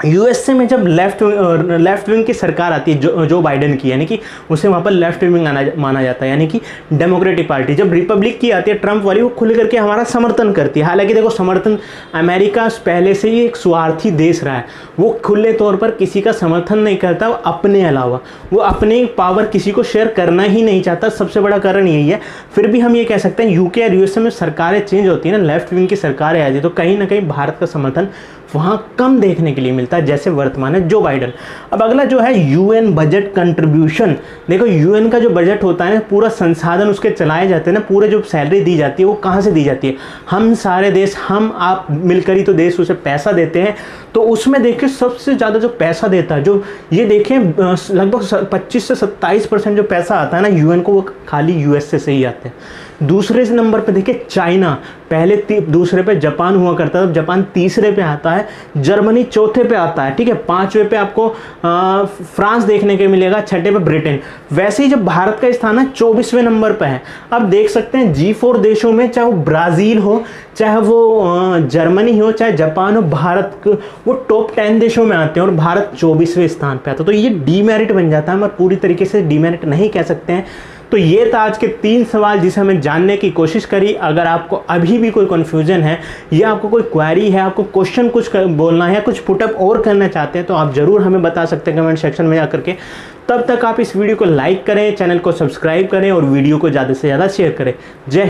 यूएसए में जब लेफ्ट विंग की सरकार आती है, जो बाइडेन की, यानी कि उसे वहाँ पर लेफ्ट विंग माना जाता है, यानी कि डेमोक्रेटिक पार्टी। जब रिपब्लिक की आती है, ट्रंप वाली, वो खुल करके हमारा समर्थन करती है। हालांकि देखो, समर्थन, अमेरिका पहले से ही एक स्वार्थी देश रहा है, वो खुले तौर पर किसी का समर्थन नहीं करता, वो अपने अलावा वो अपनी पावर किसी को शेयर करना ही नहीं चाहता। सबसे बड़ा कारण यही है। फिर भी हम ये कह सकते हैं, यूके और यूएसए में सरकारें चेंज होती है ना, लेफ्ट विंग की सरकारें आती है, तो कहीं ना कहीं भारत का समर्थन वहाँ कम देखने के लिए मिलता है, जैसे वर्तमान है जो बाइडेन। अब अगला जो है यूएन बजट कंट्रीब्यूशन। देखो यूएन का जो बजट होता है, पूरा संसाधन उसके चलाए जाते हैं ना, पूरे जो सैलरी दी जाती है वो कहाँ से दी जाती है, हम सारे देश, हम आप मिलकर ही तो देश उसे पैसा देते हैं। तो उसमें देखिए सबसे ज़्यादा जो पैसा देता है, जो ये देखें लगभग 25 से 27% जो पैसा आता है ना यूएन को, वो खाली यूएसए से ही आते हैं। दूसरे नंबर पे देखिए चाइना, पहले दूसरे पे जापान हुआ करता था, जापान तीसरे पे आता है, जर्मनी चौथे पे आता है, ठीक है, पांचवे पे आपको फ्रांस देखने के मिलेगा, छठे पे ब्रिटेन। वैसे ही जब भारत का स्थान है 24वें नंबर पे है। अब देख सकते हैं G4 देशों में, चाहे वो ब्राज़ील हो, चाहे वो जर्मनी हो, चाहे जापान हो, भारत वो टॉप 10 देशों में आते हैं और भारत 24वें स्थान पे आता है। तो ये डीमेरिट बन जाता है, मगर पूरी तरीके से डीमेरिट नहीं कह सकते हैं। तो ये था आज के 3 सवाल जिसे हमें जानने की कोशिश करी। अगर आपको अभी भी कोई कन्फ्यूजन है या आपको कोई क्वेरी है, आपको क्वेश्चन कुछ बोलना है, कुछ पुटअप और करना चाहते हैं, तो आप ज़रूर हमें बता सकते हैं कमेंट सेक्शन में जाकर के। तब तक आप इस वीडियो को लाइक करें, चैनल को सब्सक्राइब करें और वीडियो को ज़्यादा से ज़्यादा शेयर करें। जय